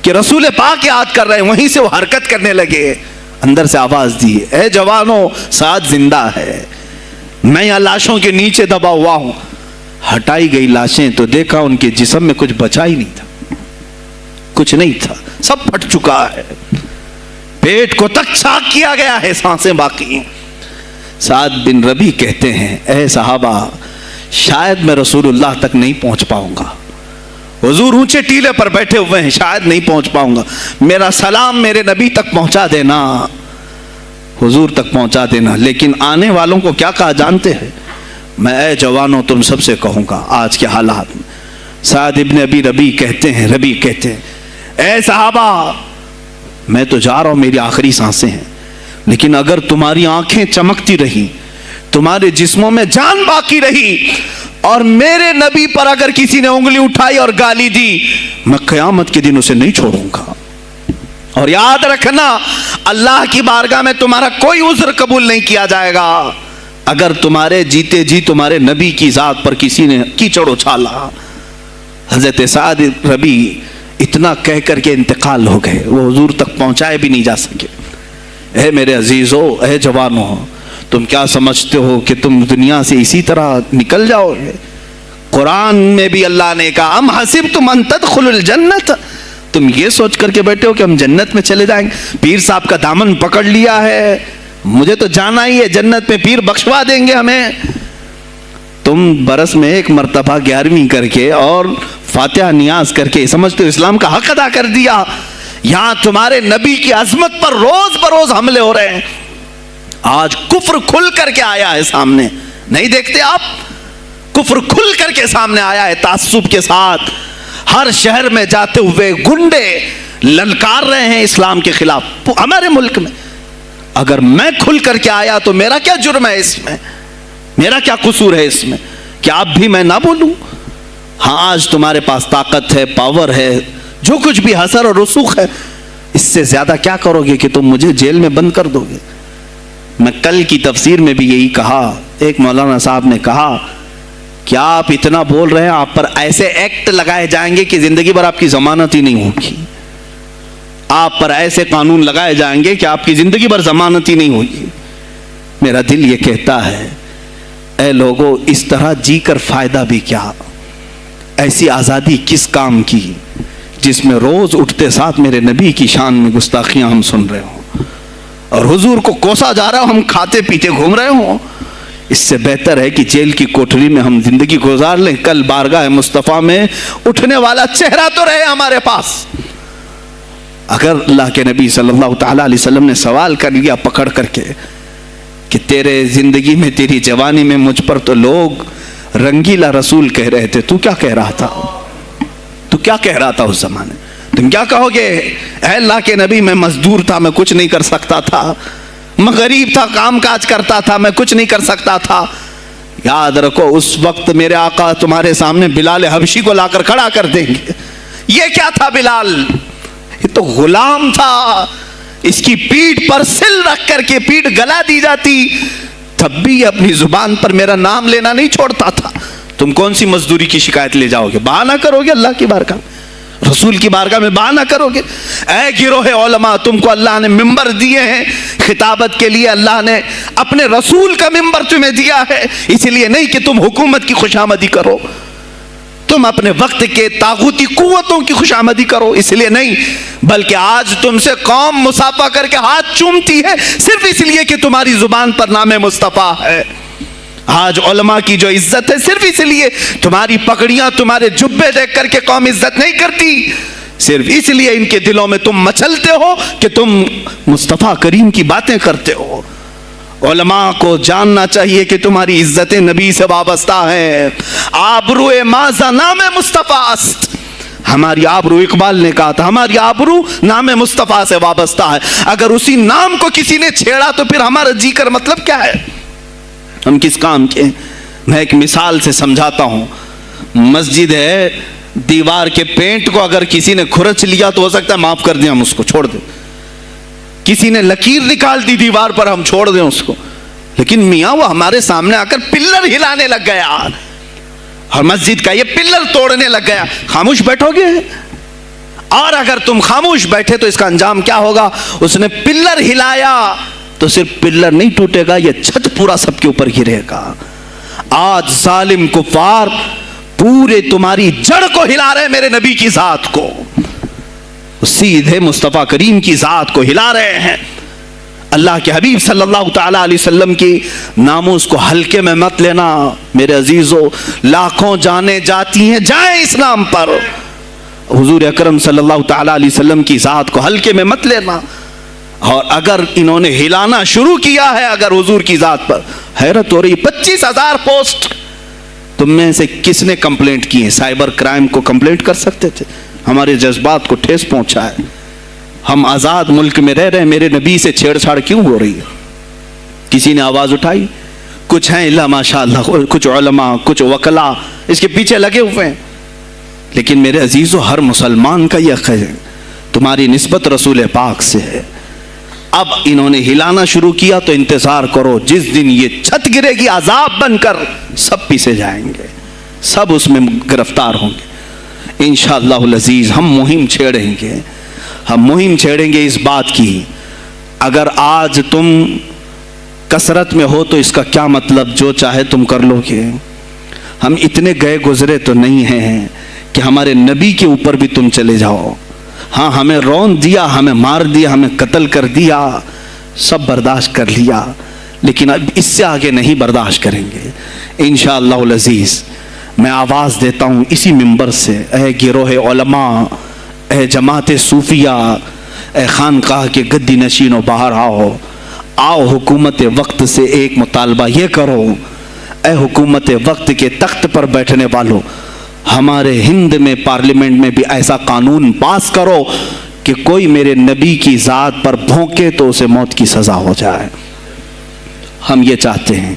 کہ رسول پاک یاد کر رہے ہیں، وہیں سے وہ حرکت کرنے لگے، اندر سے آواز دی اے جوانوں سعد زندہ ہے، میں یہاں لاشوں کے نیچے دبا ہوا ہوں۔ ہٹائی گئی لاشیں تو دیکھا ان کے جسم میں کچھ بچا ہی نہیں تھا، کچھ نہیں تھا، سب پھٹ چکا ہے، پیٹ کو تک چاک کیا گیا ہے، سانسیں باقی۔ سعد بن ربیع کہتے ہیں اے صحابہ شاید میں رسول اللہ تک نہیں پہنچ پاؤں گا، حضور اونچے ٹیلے پر بیٹھے ہوئے ہیں، شاید نہیں پہنچ پاؤں گا، میرا سلام میرے نبی تک پہنچا دینا، حضور تک پہنچا دینا۔ لیکن آنے والوں کو کیا کہا جانتے ہیں؟ میں اے جوانوں تم سب سے کہوں گا آج کے حالات میں۔ سعد ابن ابی ربیع کہتے ہیں اے صحابہ میں تو جا رہا ہوں، میری آخری سانسیں ہیں، لیکن اگر تمہاری آنکھیں چمکتی رہی، تمہارے جسموں میں جان باقی رہی اور میرے نبی پر اگر کسی نے انگلی اٹھائی اور گالی دی، میں قیامت کے دن اسے نہیں چھوڑوں گا۔ اور یاد رکھنا اللہ کی بارگاہ میں تمہارا کوئی عذر قبول نہیں کیا جائے گا اگر تمہارے جیتے جی تمہارے نبی کی ذات پر کسی نے کیچڑ اچھالا۔ حضرت سعد ربیع اتنا کہہ کر کے انتقال ہو گئے، وہ حضور تک پہنچائے بھی نہیں جا سکے۔ اے میرے عزیزو، اے جوانو، تم کیا سمجھتے ہو کہ تم دنیا سے اسی طرح نکل جاؤ گے؟ قرآن میں بھی اللہ نے کہا ام حسبتم ان تدخلوا الجنت، تم یہ سوچ کر کے بیٹھے ہو کہ ہم جنت میں چلے جائیں گے؟ پیر صاحب کا دامن پکڑ لیا ہے، مجھے تو جانا ہی ہے جنت میں، پیر بخشوا دیں گے ہمیں۔ تم برس میں 1 مرتبہ 11ویں کر کے اور فاتحہ نیاز کر کے سمجھتے ہو اسلام کا حق ادا کر دیا؟ یہاں تمہارے نبی کی عظمت پر روز بروز حملے ہو رہے ہیں۔ آج کفر کھل کر کے آیا ہے سامنے، نہیں دیکھتے آپ؟ کفر کھل کر کے سامنے آیا ہے، تعصب کے ساتھ ہر شہر میں جاتے ہوئے گنڈے للکار رہے ہیں اسلام کے خلاف ہمارے ملک میں۔ اگر میں کھل کر کے آیا تو میرا کیا جرم ہے اس میں؟ میرا کیا قصور ہے اس میں؟ کیا اب بھی میں نہ بولوں؟ ہاں آج تمہارے پاس طاقت ہے، پاور ہے، جو کچھ بھی حسر اور رسوخ ہے، اس سے زیادہ کیا کرو گے کہ تم مجھے جیل میں بند کر دو گے؟ میں کل کی تفسیر میں بھی یہی کہا، ایک مولانا صاحب نے کہا کیا آپ اتنا بول رہے ہیں، آپ پر ایسے ایکٹ لگائے جائیں گے کہ زندگی بھر آپ کی ضمانت ہی نہیں ہوگی، آپ پر ایسے قانون لگائے جائیں گے کہ آپ کی زندگی بھر ضمانت ہی نہیں ہوگی۔ میرا دل یہ کہتا ہے اے لوگو، اس طرح جی کر فائدہ بھی کیا؟ ایسی آزادی کس کام کی جس میں روز اٹھتے ساتھ میرے نبی کی شان میں گستاخیاں ہم سن رہے ہوں اور حضور کو کوسا جا رہا ہوں، ہم کھاتے پیتے گھوم رہے ہوں؟ اس سے بہتر ہے کہ جیل کی کوٹری میں ہم زندگی گزار لیں، کل بارگاہ مصطفیٰ میں اٹھنے والا چہرہ تو رہے ہمارے پاس۔ اگر اللہ کے نبی صلی اللہ تعالیٰ علیہ وسلم نے سوال کر لیا پکڑ کر کے کہ تیرے زندگی میں، تیری جوانی میں مجھ پر تو لوگ رنگیلا رسول کہہ رہے تھے، تو کیا کہہ رہا تھا؟ تو کیا کہہ رہا تھا اس زمانے؟ تم کیا کہو گے؟ اے اللہ کے نبی میں مزدور تھا، میں کچھ نہیں کر سکتا تھا، میں غریب تھا، کام کاج کرتا تھا، میں کچھ نہیں کر سکتا تھا۔ یاد رکھو اس وقت میرے آقا تمہارے سامنے بلال حبشی کو لا کر کھڑا کر دیں گے۔ یہ کیا تھا بلال؟ یہ تو غلام تھا، اس کی پیٹھ پر سل رکھ کر کے پیٹھ گلا دی جاتی، تب بھی اپنی زبان پر میرا نام لینا نہیں چھوڑتا تھا۔ تم کون سی مزدوری کی شکایت لے جاؤ گے؟ بہانہ کرو گے اللہ کی بارگاہ میں، رسول کی بارگاہ میں بہانہ کرو گے؟ اے گروہ علماء، تم کو اللہ نے ممبر دیے ہیں خطابت کے لیے، اللہ نے اپنے رسول کا ممبر تمہیں دیا ہے، اس لیے نہیں کہ تم حکومت کی خوشامدی کرو، تم اپنے وقت کے طاغوتی قوتوں کی خوشامدی کرو، اس لیے نہیں، بلکہ آج تم سے قوم مصافحہ کر کے ہاتھ چومتی ہے صرف اس لیے کہ تمہاری زبان پر نام مصطفیٰ ہے۔ آج علماء کی جو عزت ہے صرف اس لیے، تمہاری پگڑیاں، تمہارے جبے دیکھ کر کے قوم عزت نہیں کرتی، صرف اس لیے ان کے دلوں میں تم مچلتے ہو کہ تم مصطفیٰ کریم کی باتیں کرتے ہو۔ علماء کو جاننا چاہیے کہ تمہاری عزت نبی سے وابستہ ہے۔ آبرو ماذا نام مصطفیٰ است، ہماری آبرو، اقبال نے کہا تھا، ہماری آبرو نام مصطفیٰ سے وابستہ ہے۔ اگر اسی نام کو کسی نے چھیڑا تو پھر ہمارا جی کر مطلب کیا ہے؟ ہم کس کام کے؟ میں ایک مثال سے سمجھاتا ہوں۔ مسجد ہے, دیوار کے پینٹ کو اگر کسی نے کھرچ لیا تو ہو سکتا ہے معاف کر دیں, ہم اس کو چھوڑ دیں. کسی نے لکیر نکال دی دیوار پر, ہم چھوڑ دیں اس کو. لیکن میاں وہ ہمارے سامنے آ کر پلر ہلانے لگ گیا اور مسجد کا یہ پلر توڑنے لگ گیا, خاموش بیٹھو گے؟ اور اگر تم خاموش بیٹھے تو اس کا انجام کیا ہوگا؟ اس نے پلر ہلایا تو صرف پلر نہیں ٹوٹے گا, یہ چھت پورا سب کے اوپر گرے گا. آج ظالم کفار پورے تمہاری جڑ کو ہلا رہے میرے نبی کی ذات کو, سیدھے مصطفیٰ کریم کی ذات کو ہلا رہے ہیں. اللہ کے حبیب صلی اللہ تعالی علیہ وسلم کی ناموس کو ہلکے میں مت لینا میرے عزیزو. لاکھوں جانیں جاتی ہیں, جائیں اسلام پر. حضور اکرم صلی اللہ تعالی علیہ وسلم کی ذات کو ہلکے میں مت لینا. اور اگر انہوں نے ہلانا شروع کیا ہے اگر حضور کی ذات پر, حیرت ہو رہی, 25,000 پوسٹ تم میں سے کس نے کمپلینٹ کی ہیں؟ سائبر کرائم کو کمپلینٹ کر سکتے تھے. ہمارے جذبات کو ٹھیس پہنچا ہے. ہم آزاد ملک میں رہ رہے ہیں, میرے نبی سے چھیڑ چھاڑ کیوں ہو رہی ہے؟ کسی نے آواز اٹھائی؟ کچھ ہیں اللہ ماشاء اللہ, کچھ علماء, کچھ وکلا اس کے پیچھے لگے ہوئے ہیں. لیکن میرے عزیزو, ہر مسلمان کا یہ حق ہے, تمہاری نسبت رسول پاک سے ہے. اب انہوں نے ہلانا شروع کیا تو انتظار کرو, جس دن یہ چھت گرے گی عذاب بن کر سب پیچھے جائیں گے, سب اس میں گرفتار ہوں گے. انشاءاللہ العزیز ہم مہم چھیڑیں گے, ہم مہم چھیڑیں گے اس بات کی. اگر آج تم کثرت میں ہو تو اس کا کیا مطلب, جو چاہے تم کر لو گے. ہم اتنے گئے گزرے تو نہیں ہیں کہ ہمارے نبی کے اوپر بھی تم چلے جاؤ. ہاں ہمیں رون دیا, ہمیں مار دیا, ہمیں قتل کر دیا, سب برداشت کر لیا, لیکن اب اس سے آگے نہیں برداشت کریں گے انشاءاللہ العزیز. میں آواز دیتا ہوں اسی منبر سے, اے گروہ علماء, اے جماعت صوفیہ, اے خانقاہ کے گدی نشینوں, باہر آؤ. آؤ حکومت وقت سے ایک مطالبہ یہ کرو, اے حکومت وقت کے تخت پر بیٹھنے والوں, ہمارے ہند میں پارلیمنٹ میں بھی ایسا قانون پاس کرو کہ کوئی میرے نبی کی ذات پر بھونکے تو اسے موت کی سزا ہو جائے. ہم یہ چاہتے ہیں.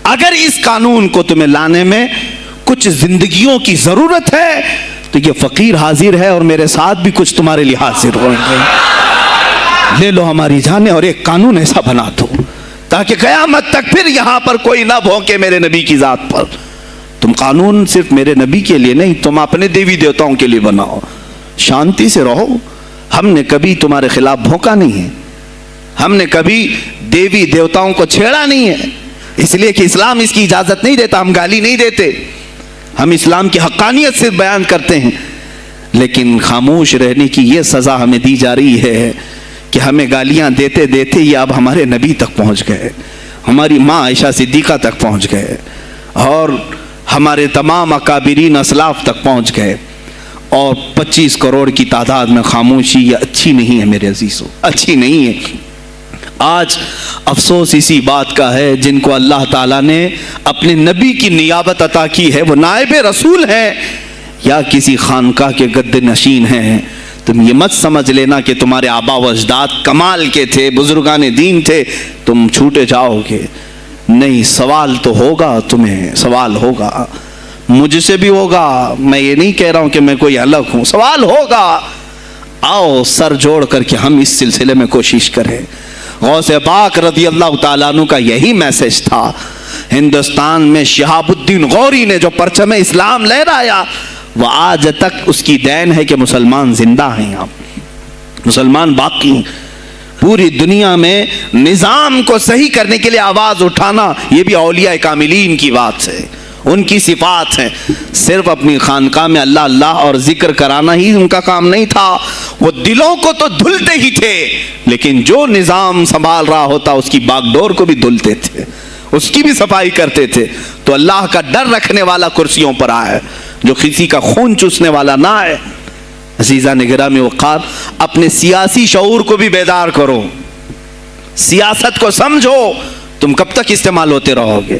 اگر اس قانون کو تمہیں لانے میں کچھ زندگیوں کی ضرورت ہے تو یہ فقیر حاضر ہے اور میرے ساتھ بھی کچھ تمہارے لیے حاضر ہوئیں گے. لے لو ہماری جانیں اور ایک قانون ایسا بنا دو تاکہ قیامت تک پھر یہاں پر کوئی نہ بھونکے میرے نبی کی ذات پر. تم قانون صرف میرے نبی کے لیے نہیں, تم اپنے دیوی دیوتاؤں کے لیے بناؤ. شانتی سے رہو. ہم نے کبھی تمہارے خلاف بھونکا نہیں ہے, ہم نے کبھی دیوی دیوتاؤں کو چھیڑا نہیں ہے, اس لیے کہ اسلام اس کی اجازت نہیں دیتا. ہم گالی نہیں دیتے, ہم اسلام کی حقانیت سے بیان کرتے ہیں. لیکن خاموش رہنے کی یہ سزا ہمیں دی جا رہی ہے کہ ہمیں گالیاں دیتے دیتے یہ اب ہمارے نبی تک پہنچ گئے, ہماری ماں عائشہ صدیقہ تک پہنچ گئے, اور ہمارے تمام اکابرین اسلاف تک پہنچ گئے. اور 25 کروڑ کی تعداد میں خاموشی یہ اچھی نہیں ہے میرے عزیزو, اچھی نہیں ہے. آج افسوس اسی بات کا ہے جن کو اللہ تعالیٰ نے اپنے نبی کی نیابت عطا کی ہے, وہ نائب رسول ہیں یا کسی خانقاہ کے گد نشین ہیں. تم یہ مت سمجھ لینا کہ تمہارے آبا و اجداد کمال کے تھے, بزرگان دین تھے, تم چھوٹے جاؤ گے. نہیں, سوال تو ہوگا, تمہیں سوال ہوگا, مجھ سے بھی ہوگا. میں یہ نہیں کہہ رہا ہوں کہ میں کوئی الگ ہوں, سوال ہوگا. آؤ سر جوڑ کر کے ہم اس سلسلے میں کوشش کریں. غوث پاک رضی اللہ تعالیٰ عنہ کا یہی میسج تھا. ہندوستان میں شہاب الدین غوری نے جو پرچم اسلام لہرایا, وہ آج تک اس کی دین ہے کہ مسلمان زندہ ہیں, مسلمان باقی ہیں. پوری دنیا میں نظام کو صحیح کرنے کے لیے آواز اٹھانا یہ بھی اولیاء کاملین کی بات ہے, ان کی صفات ہیں. صرف اپنی خانقاہ میں اللہ اللہ اور ذکر کرانا ہی ان کا کام نہیں تھا, وہ دلوں کو تو دھلتے ہی تھے, لیکن جو نظام سنبھال رہا ہوتا اس کی باغ ڈور کو بھی دھلتے تھے, اس کی بھی صفائی کرتے تھے. تو اللہ کا ڈر رکھنے والا کرسیوں پر آئے, جو کسی کا خون چوسنے والا نہ آئے. عزیزان گرامی وقار, اپنے سیاسی شعور کو بھی بیدار کرو, سیاست کو سمجھو. تم کب تک استعمال ہوتے رہو گے؟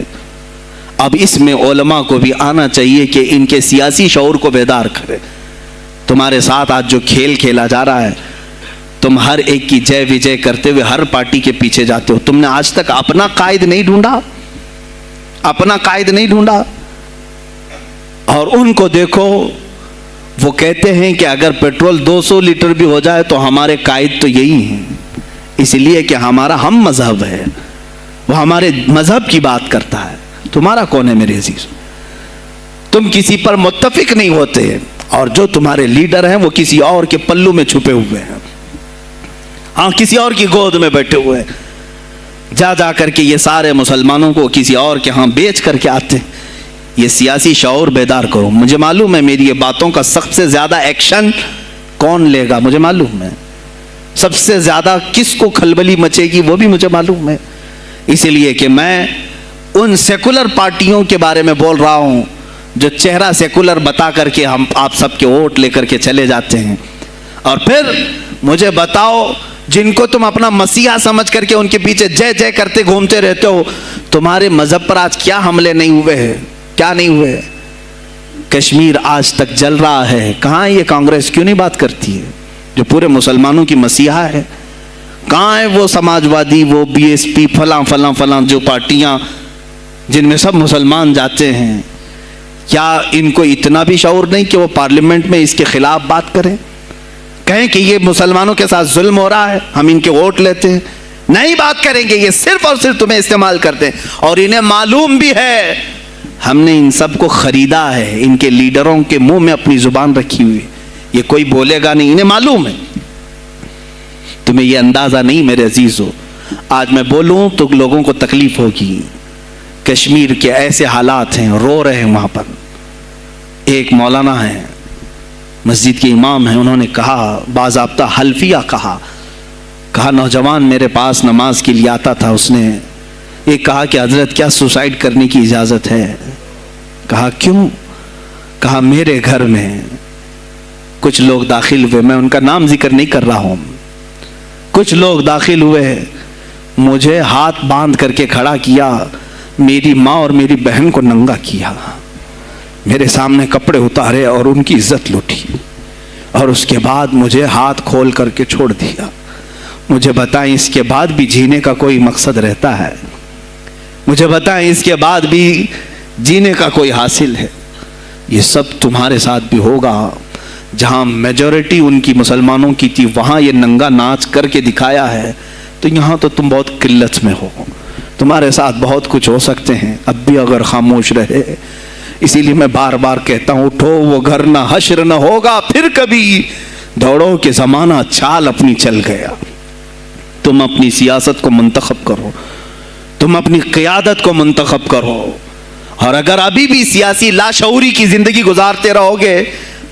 اب اس میں علماء کو بھی آنا چاہیے کہ ان کے سیاسی شعور کو بیدار کرے. تمہارے ساتھ آج جو کھیل کھیلا جا رہا ہے, تم ہر ایک کی جے وجے کرتے ہوئے ہر پارٹی کے پیچھے جاتے ہو. تم نے آج تک اپنا قائد نہیں ڈھونڈا, اپنا قائد نہیں ڈھونڈا. اور ان کو دیکھو، وہ کہتے ہیں کہ اگر پیٹرول 200 لیٹر بھی ہو جائے تو ہمارے قائد تو یہی ہیں، اس لیے کہ ہمارا ہم مذہب ہے، وہ ہمارے مذہب کی بات کرتا ہے۔ تمہارا کون ہے میرے عزیز؟ تم کسی پر متفق نہیں ہوتے، اور جو تمہارے لیڈر ہیں وہ کسی اور کے پلو میں چھپے ہوئے ہیں، ہاں کسی اور کی گود میں بیٹھے ہوئے ہیں، جا جا کر کے یہ سارے مسلمانوں کو کسی اور کے ہاں بیچ کر کے آتے ہیں۔ یہ سیاسی شعور بیدار کرو۔ مجھے معلوم ہے میری یہ باتوں کا سب سے زیادہ ایکشن کون لے گا، مجھے معلوم ہے سب سے زیادہ کس کو کھلبلی مچے گی، وہ بھی مجھے معلوم ہے، اس لیے کہ میں ان سیکولر پارٹیوں کے بارے میں بول رہا ہوں جو چہرہ سیکولر بتا کر کے ہم آپ سب کے ووٹ لے کر کے چلے جاتے ہیں، اور پھر مجھے بتاؤ جن کو تم اپنا مسیحا سمجھ کر کے ان کے پیچھے جے جے کرتے گھومتے رہتے ہو، تمہارے مذہب پر آج کیا حملے نہیں ہوئے ہیں، کیا نہیں ہوئے؟ کشمیر آج تک جل رہا ہے، کہاں یہ کانگریس کیوں نہیں بات کرتی ہے جو پورے مسلمانوں کی مسیحا ہے؟ کہاں ہے وہ سماجوادی، وہ بی ایس پی، فلاں فلاں فلاں جو پارٹیاں جن میں سب مسلمان جاتے ہیں؟ کیا ان کو اتنا بھی شعور نہیں کہ وہ پارلیمنٹ میں اس کے خلاف بات کریں، کہیں کہ یہ مسلمانوں کے ساتھ ظلم ہو رہا ہے، ہم ان کے ووٹ لیتے ہیں؟ نہیں بات کریں گے، یہ صرف اور صرف تمہیں استعمال کرتے ہیں، اور انہیں معلوم بھی ہے ہم نے ان سب کو خریدا ہے، ان کے لیڈروں کے منہ میں اپنی زبان رکھی ہوئی، یہ کوئی بولے گا نہیں، انہیں معلوم ہے۔ تمہیں یہ اندازہ نہیں میرے عزیزو، آج میں بولوں تو لوگوں کو تکلیف ہوگی۔ کشمیر کے ایسے حالات ہیں، رو رہے ہیں وہاں پر۔ ایک مولانا ہیں، مسجد کے امام ہیں، انہوں نے کہا باضابطہ حلفیہ کہا نوجوان میرے پاس نماز کے لیے آتا تھا، اس نے یہ کہا کہ حضرت کیا سوسائڈ کرنے کی اجازت ہے؟ کہا کیوں؟ کہا میرے گھر میں کچھ لوگ داخل ہوئے، میں ان کا نام ذکر نہیں کر رہا ہوں، کچھ لوگ داخل ہوئے، مجھے ہاتھ باندھ کر کے کھڑا کیا، میری ماں اور میری بہن کو ننگا کیا، میرے سامنے کپڑے اتارے اور ان کی عزت لوٹی، اور اس کے بعد مجھے ہاتھ کھول کر کے چھوڑ دیا۔ مجھے بتائیں اس کے بعد بھی جینے کا کوئی مقصد رہتا ہے؟ مجھے بتائیں اس کے بعد بھی جینے کا کوئی حاصل ہے؟ یہ سب تمہارے ساتھ بھی ہوگا۔ جہاں میجورٹی ان کی مسلمانوں کی تھی وہاں یہ ننگا ناچ کر کے دکھایا ہے، تو یہاں تو تم بہت قلت میں ہو، تمہارے ساتھ بہت کچھ ہو سکتے ہیں، اب بھی اگر خاموش رہے۔ اسی لیے میں بار بار کہتا ہوں اٹھو، وہ گھر نہ حشر نہ ہوگا پھر کبھی، دوڑو کہ زمانہ چال اپنی چل گیا۔ تم اپنی سیاست کو منتخب کرو، تم اپنی قیادت کو منتخب کرو، اور اگر ابھی بھی سیاسی لاشعوری کی زندگی گزارتے رہو گے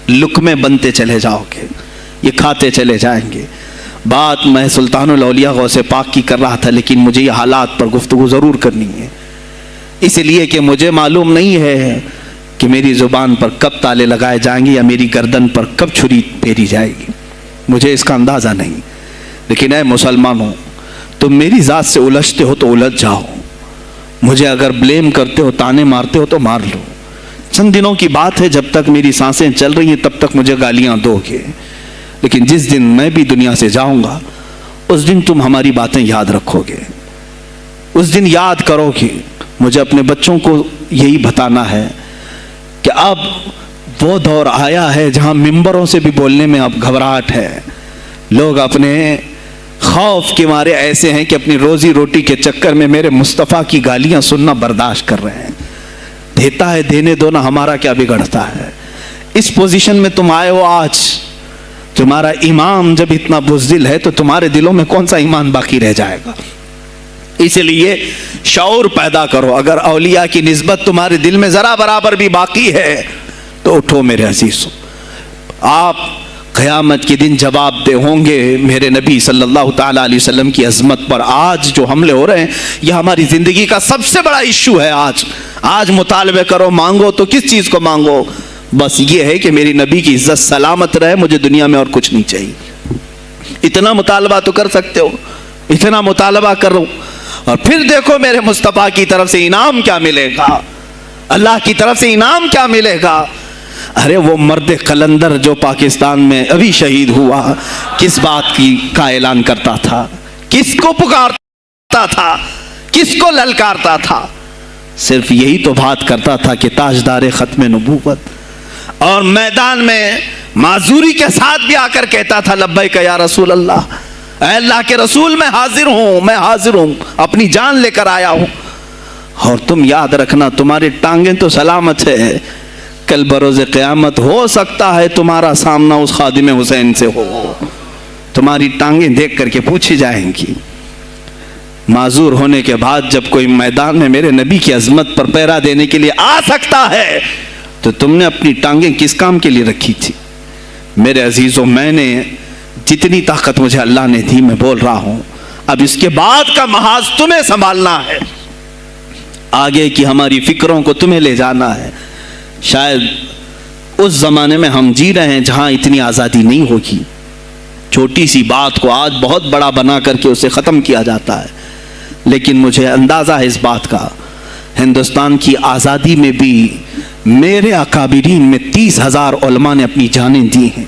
لقمے بنتے چلے جاؤ گے، یہ کھاتے چلے جائیں گے۔ بات میں سلطان الاولیاء غوث پاک کی کر رہا تھا، لیکن مجھے یہ حالات پر گفتگو ضرور کرنی ہے، اس لیے کہ مجھے معلوم نہیں ہے کہ میری زبان پر کب تالے لگائے جائیں گے یا میری گردن پر کب چھری پھیری جائے گی، مجھے اس کا اندازہ نہیں۔ لیکن اے مسلمانوں، تم میری ذات سے الجھتے ہو تو الجھ جاؤ، مجھے اگر بلیم کرتے ہو، تانے مارتے ہو تو مار لو۔ چند دنوں کی بات ہے، جب تک میری سانسیں چل رہی ہیں تب تک مجھے گالیاں دو گے، لیکن جس دن میں بھی دنیا سے جاؤں گا اس دن تم ہماری باتیں یاد رکھو گے، اس دن یاد کرو گے۔ مجھے اپنے بچوں کو یہی بتانا ہے کہ اب وہ دور آیا ہے جہاں ممبروں سے بھی بولنے میں اب گھبراہٹ ہے، لوگ اپنے خوف کے مارے ایسے ہیں کہ اپنی روزی روٹی کے چکر میں میرے مصطفیٰ کی گالیاں سننا برداشت کر رہے ہیں۔ دیتا ہے دینے دو نا، ہمارا کیا بگڑتا ہے؟ اس پوزیشن میں تم آئے ہو آج، تمہارا امام جب اتنا بزدل ہے تو تمہارے دلوں میں کون سا ایمان باقی رہ جائے گا؟ اس لیے شعور پیدا کرو۔ اگر اولیاء کی نسبت تمہارے دل میں ذرا برابر بھی باقی ہے تو اٹھو میرے عزیزو، آپ قیامت کے دن جواب دہ ہوں گے میرے نبی صلی اللہ تعالیٰ علیہ وسلم کی عظمت پر۔ آج جو حملے ہو رہے ہیں یہ ہماری زندگی کا سب سے بڑا ایشو ہے۔ آج مطالبے کرو، مانگو تو کس چیز کو مانگو؟ بس یہ ہے کہ میری نبی کی عزت سلامت رہے، مجھے دنیا میں اور کچھ نہیں چاہیے۔ اتنا مطالبہ تو کر سکتے ہو، اتنا مطالبہ کرو، اور پھر دیکھو میرے مصطفیٰ کی طرف سے انعام کیا ملے گا، اللہ کی طرف سے انعام کیا ملے گا۔ ارے وہ مرد قلندر جو پاکستان میں ابھی شہید ہوا، کس بات کا اعلان کرتا تھا؟ کس کو پکارتا تھا؟ کس کو للکارتا تھا؟ صرف یہی تو بات کرتا تھا کہ تاجدار ختم نبوت، اور میدان میں معذوری کے ساتھ بھی آ کر کہتا تھا لبیک یا رسول اللہ، اے اللہ کے رسول میں حاضر ہوں، اپنی جان لے کر آیا ہوں۔ اور تم یاد رکھنا تمہاری ٹانگیں تو سلامت ہے، کل بروز قیامت ہو سکتا ہے تمہارا سامنا اس خادم حسین سے ہو، تمہاری ٹانگیں دیکھ کر کے پوچھی جائیں گی۔ معذور ہونے کے بعد جب کوئی میدان میں میرے نبی کی عظمت پر پہرا دینے کے لیے آ سکتا ہے تو تم نے اپنی ٹانگیں کس کام کے لیے رکھی تھی؟ میرے عزیزوں، میں نے جتنی طاقت مجھے اللہ نے دی میں بول رہا ہوں، اب اس کے بعد کا محاذ تمہیں سنبھالنا ہے، آگے کی ہماری فکروں کو تمہیں لے جانا ہے۔ شاید اس زمانے میں ہم جی رہے ہیں جہاں اتنی آزادی نہیں ہوگی، چھوٹی سی بات کو آج بہت بڑا بنا کر کے اسے ختم کیا جاتا ہے، لیکن مجھے اندازہ ہے اس بات کا، ہندوستان کی آزادی میں بھی میرے اکابرین میں 30,000 علماء نے اپنی جانیں دی ہیں۔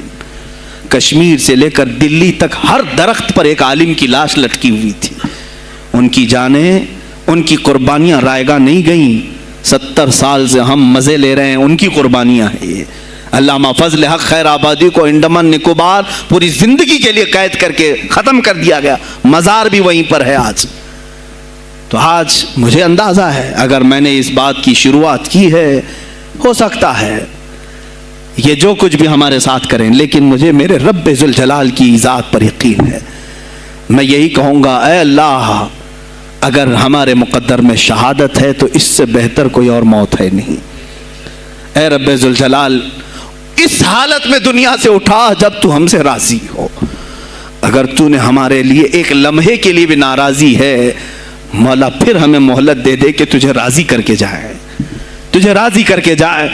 کشمیر سے لے کر دلی تک ہر درخت پر ایک عالم کی لاش لٹکی ہوئی تھی، ان کی جانیں، ان کی قربانیاں رائیگاں نہیں گئیں۔ 70 سال سے ہم مزے لے رہے ہیں، ان کی قربانیاں ہیں یہ۔ علامہ فضل حق خیر آبادی کو انڈمان نکوبار پوری زندگی کے لیے قید کر کے ختم کر دیا گیا، مزار بھی وہیں پر ہے آج۔ تو آج مجھے اندازہ ہے اگر میں نے اس بات کی شروعات کی ہے، ہو سکتا ہے یہ جو کچھ بھی ہمارے ساتھ کریں، لیکن مجھے میرے رب ذوالجلال کی ذات پر یقین ہے۔ میں یہی کہوں گا، اے اللہ، اگر ہمارے مقدر میں شہادت ہے تو اس سے بہتر کوئی اور موت ہے نہیں۔ اے رب ذوالجلال، اس حالت میں دنیا سے اٹھا جب تو ہم سے راضی ہو۔ اگر تو نے ہمارے لیے ایک لمحے کے لیے بھی ناراضی ہے، مولا پھر ہمیں مہلت دے دے کہ تجھے راضی کر کے جائے، تجھے راضی کر کے جائے۔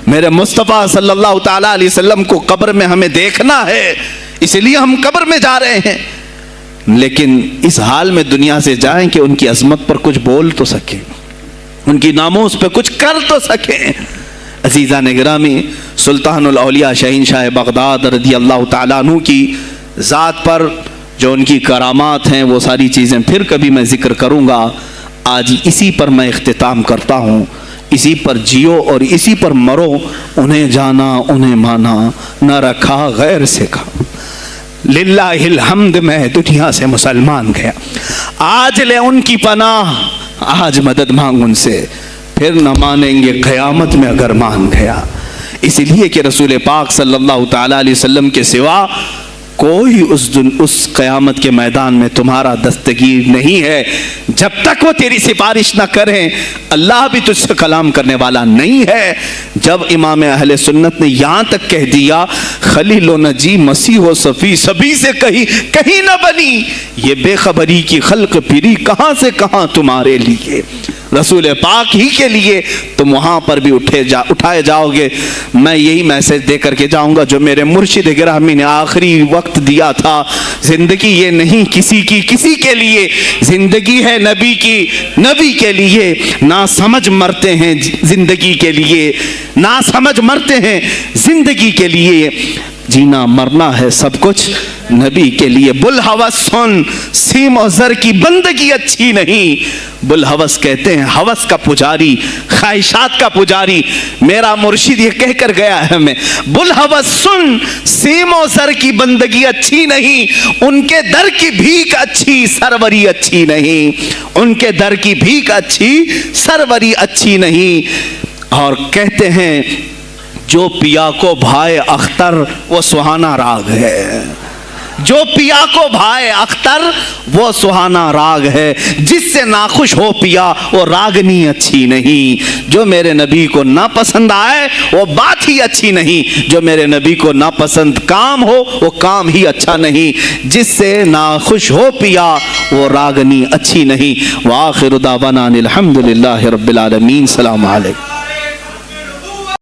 میرے مصطفیٰ صلی اللہ تعالیٰ علیہ وسلم کو قبر میں ہمیں دیکھنا ہے، اس لیے ہم قبر میں جا رہے ہیں، لیکن اس حال میں دنیا سے جائیں کہ ان کی عظمت پر کچھ بول تو سکیں، ان کی ناموس پہ کچھ کر تو سکیں۔ عزیزان گرامی، سلطان الاولیاء شہنشاہ بغداد رضی اللہ تعالیٰ عنہ کی ذات پر جو ان کی کرامات ہیں وہ ساری چیزیں پھر کبھی میں ذکر کروں گا۔ آج اسی پر میں اختتام کرتا ہوں، اسی پر جیو اور اسی پر مرو، انہیں جانا انہیں مانا، نہ رکھا غیر سے کھا، للہ الحمد میں دنیا سے مسلمان گیا۔ آج لے ان کی پناہ، آج مدد مانگ ان سے، پھر نہ مانیں گے قیامت میں اگر مان گیا۔ اس لیے کہ رسول پاک صلی اللہ تعالیٰ علیہ وسلم کے سوا کوئی اس قیامت کے میدان میں تمہارا دستگیر نہیں ہے۔ جب تک وہ تیری سفارش نہ کریں، اللہ بھی تجھ سے کلام کرنے والا نہیں ہے۔ جب امام اہل سنت نے یہاں تک کہہ دیا خلیل و نجی مسیح و صفی سبھی سے کہیں نہ بنی، یہ بے خبری کی خلق پھری کہاں سے کہاں تمہارے لیے، رسول پاک ہی کے لیے تم وہاں پر بھی اٹھائے جاؤ گے۔ میں یہی میسج دے کر کے جاؤں گا جو میرے مرشد گرامی نے آخری وقت دیا تھا، زندگی یہ نہیں کسی کی کسی کے لیے، زندگی ہے نبی کی نبی کے لیے۔ نہ سمجھ مرتے ہیں زندگی کے لیے، نہ سمجھ مرتے ہیں زندگی کے لیے، جینا مرنا ہے سب کچھ نبی کے لیے۔ بلحوث سن، سیم و زر کی بندگی اچھی نہیں۔ بلحوث کہتے ہیں ہوس کا پجاری، خواہشات کا پجاری۔ میرا مرشد یہ کہہ کر گیا ہے ہمیں، بلحوث سن، سیم و زر کی بندگی اچھی نہیں، ان کے در کی بھیک اچھی، سروری اچھی نہیں، ان کے در کی بھیک اچھی، سروری اچھی نہیں۔ اور کہتے ہیں جو پیا کو بھائے اختر وہ سہانا راگ ہے، جو پیا کو بھائے اختر وہ سہانا راگ ہے، جس سے ناخوش ہو پیا وہ راگنی اچھی نہیں۔ جو میرے نبی کو ناپسند آئے وہ بات ہی اچھی نہیں، جو میرے نبی کو ناپسند کام ہو وہ کام ہی اچھا نہیں، جس سے ناخوش ہو پیا وہ راگنی اچھی نہیں۔ وآخر دعوانا الحمدللہ رب العالمین۔ السلام علیکم۔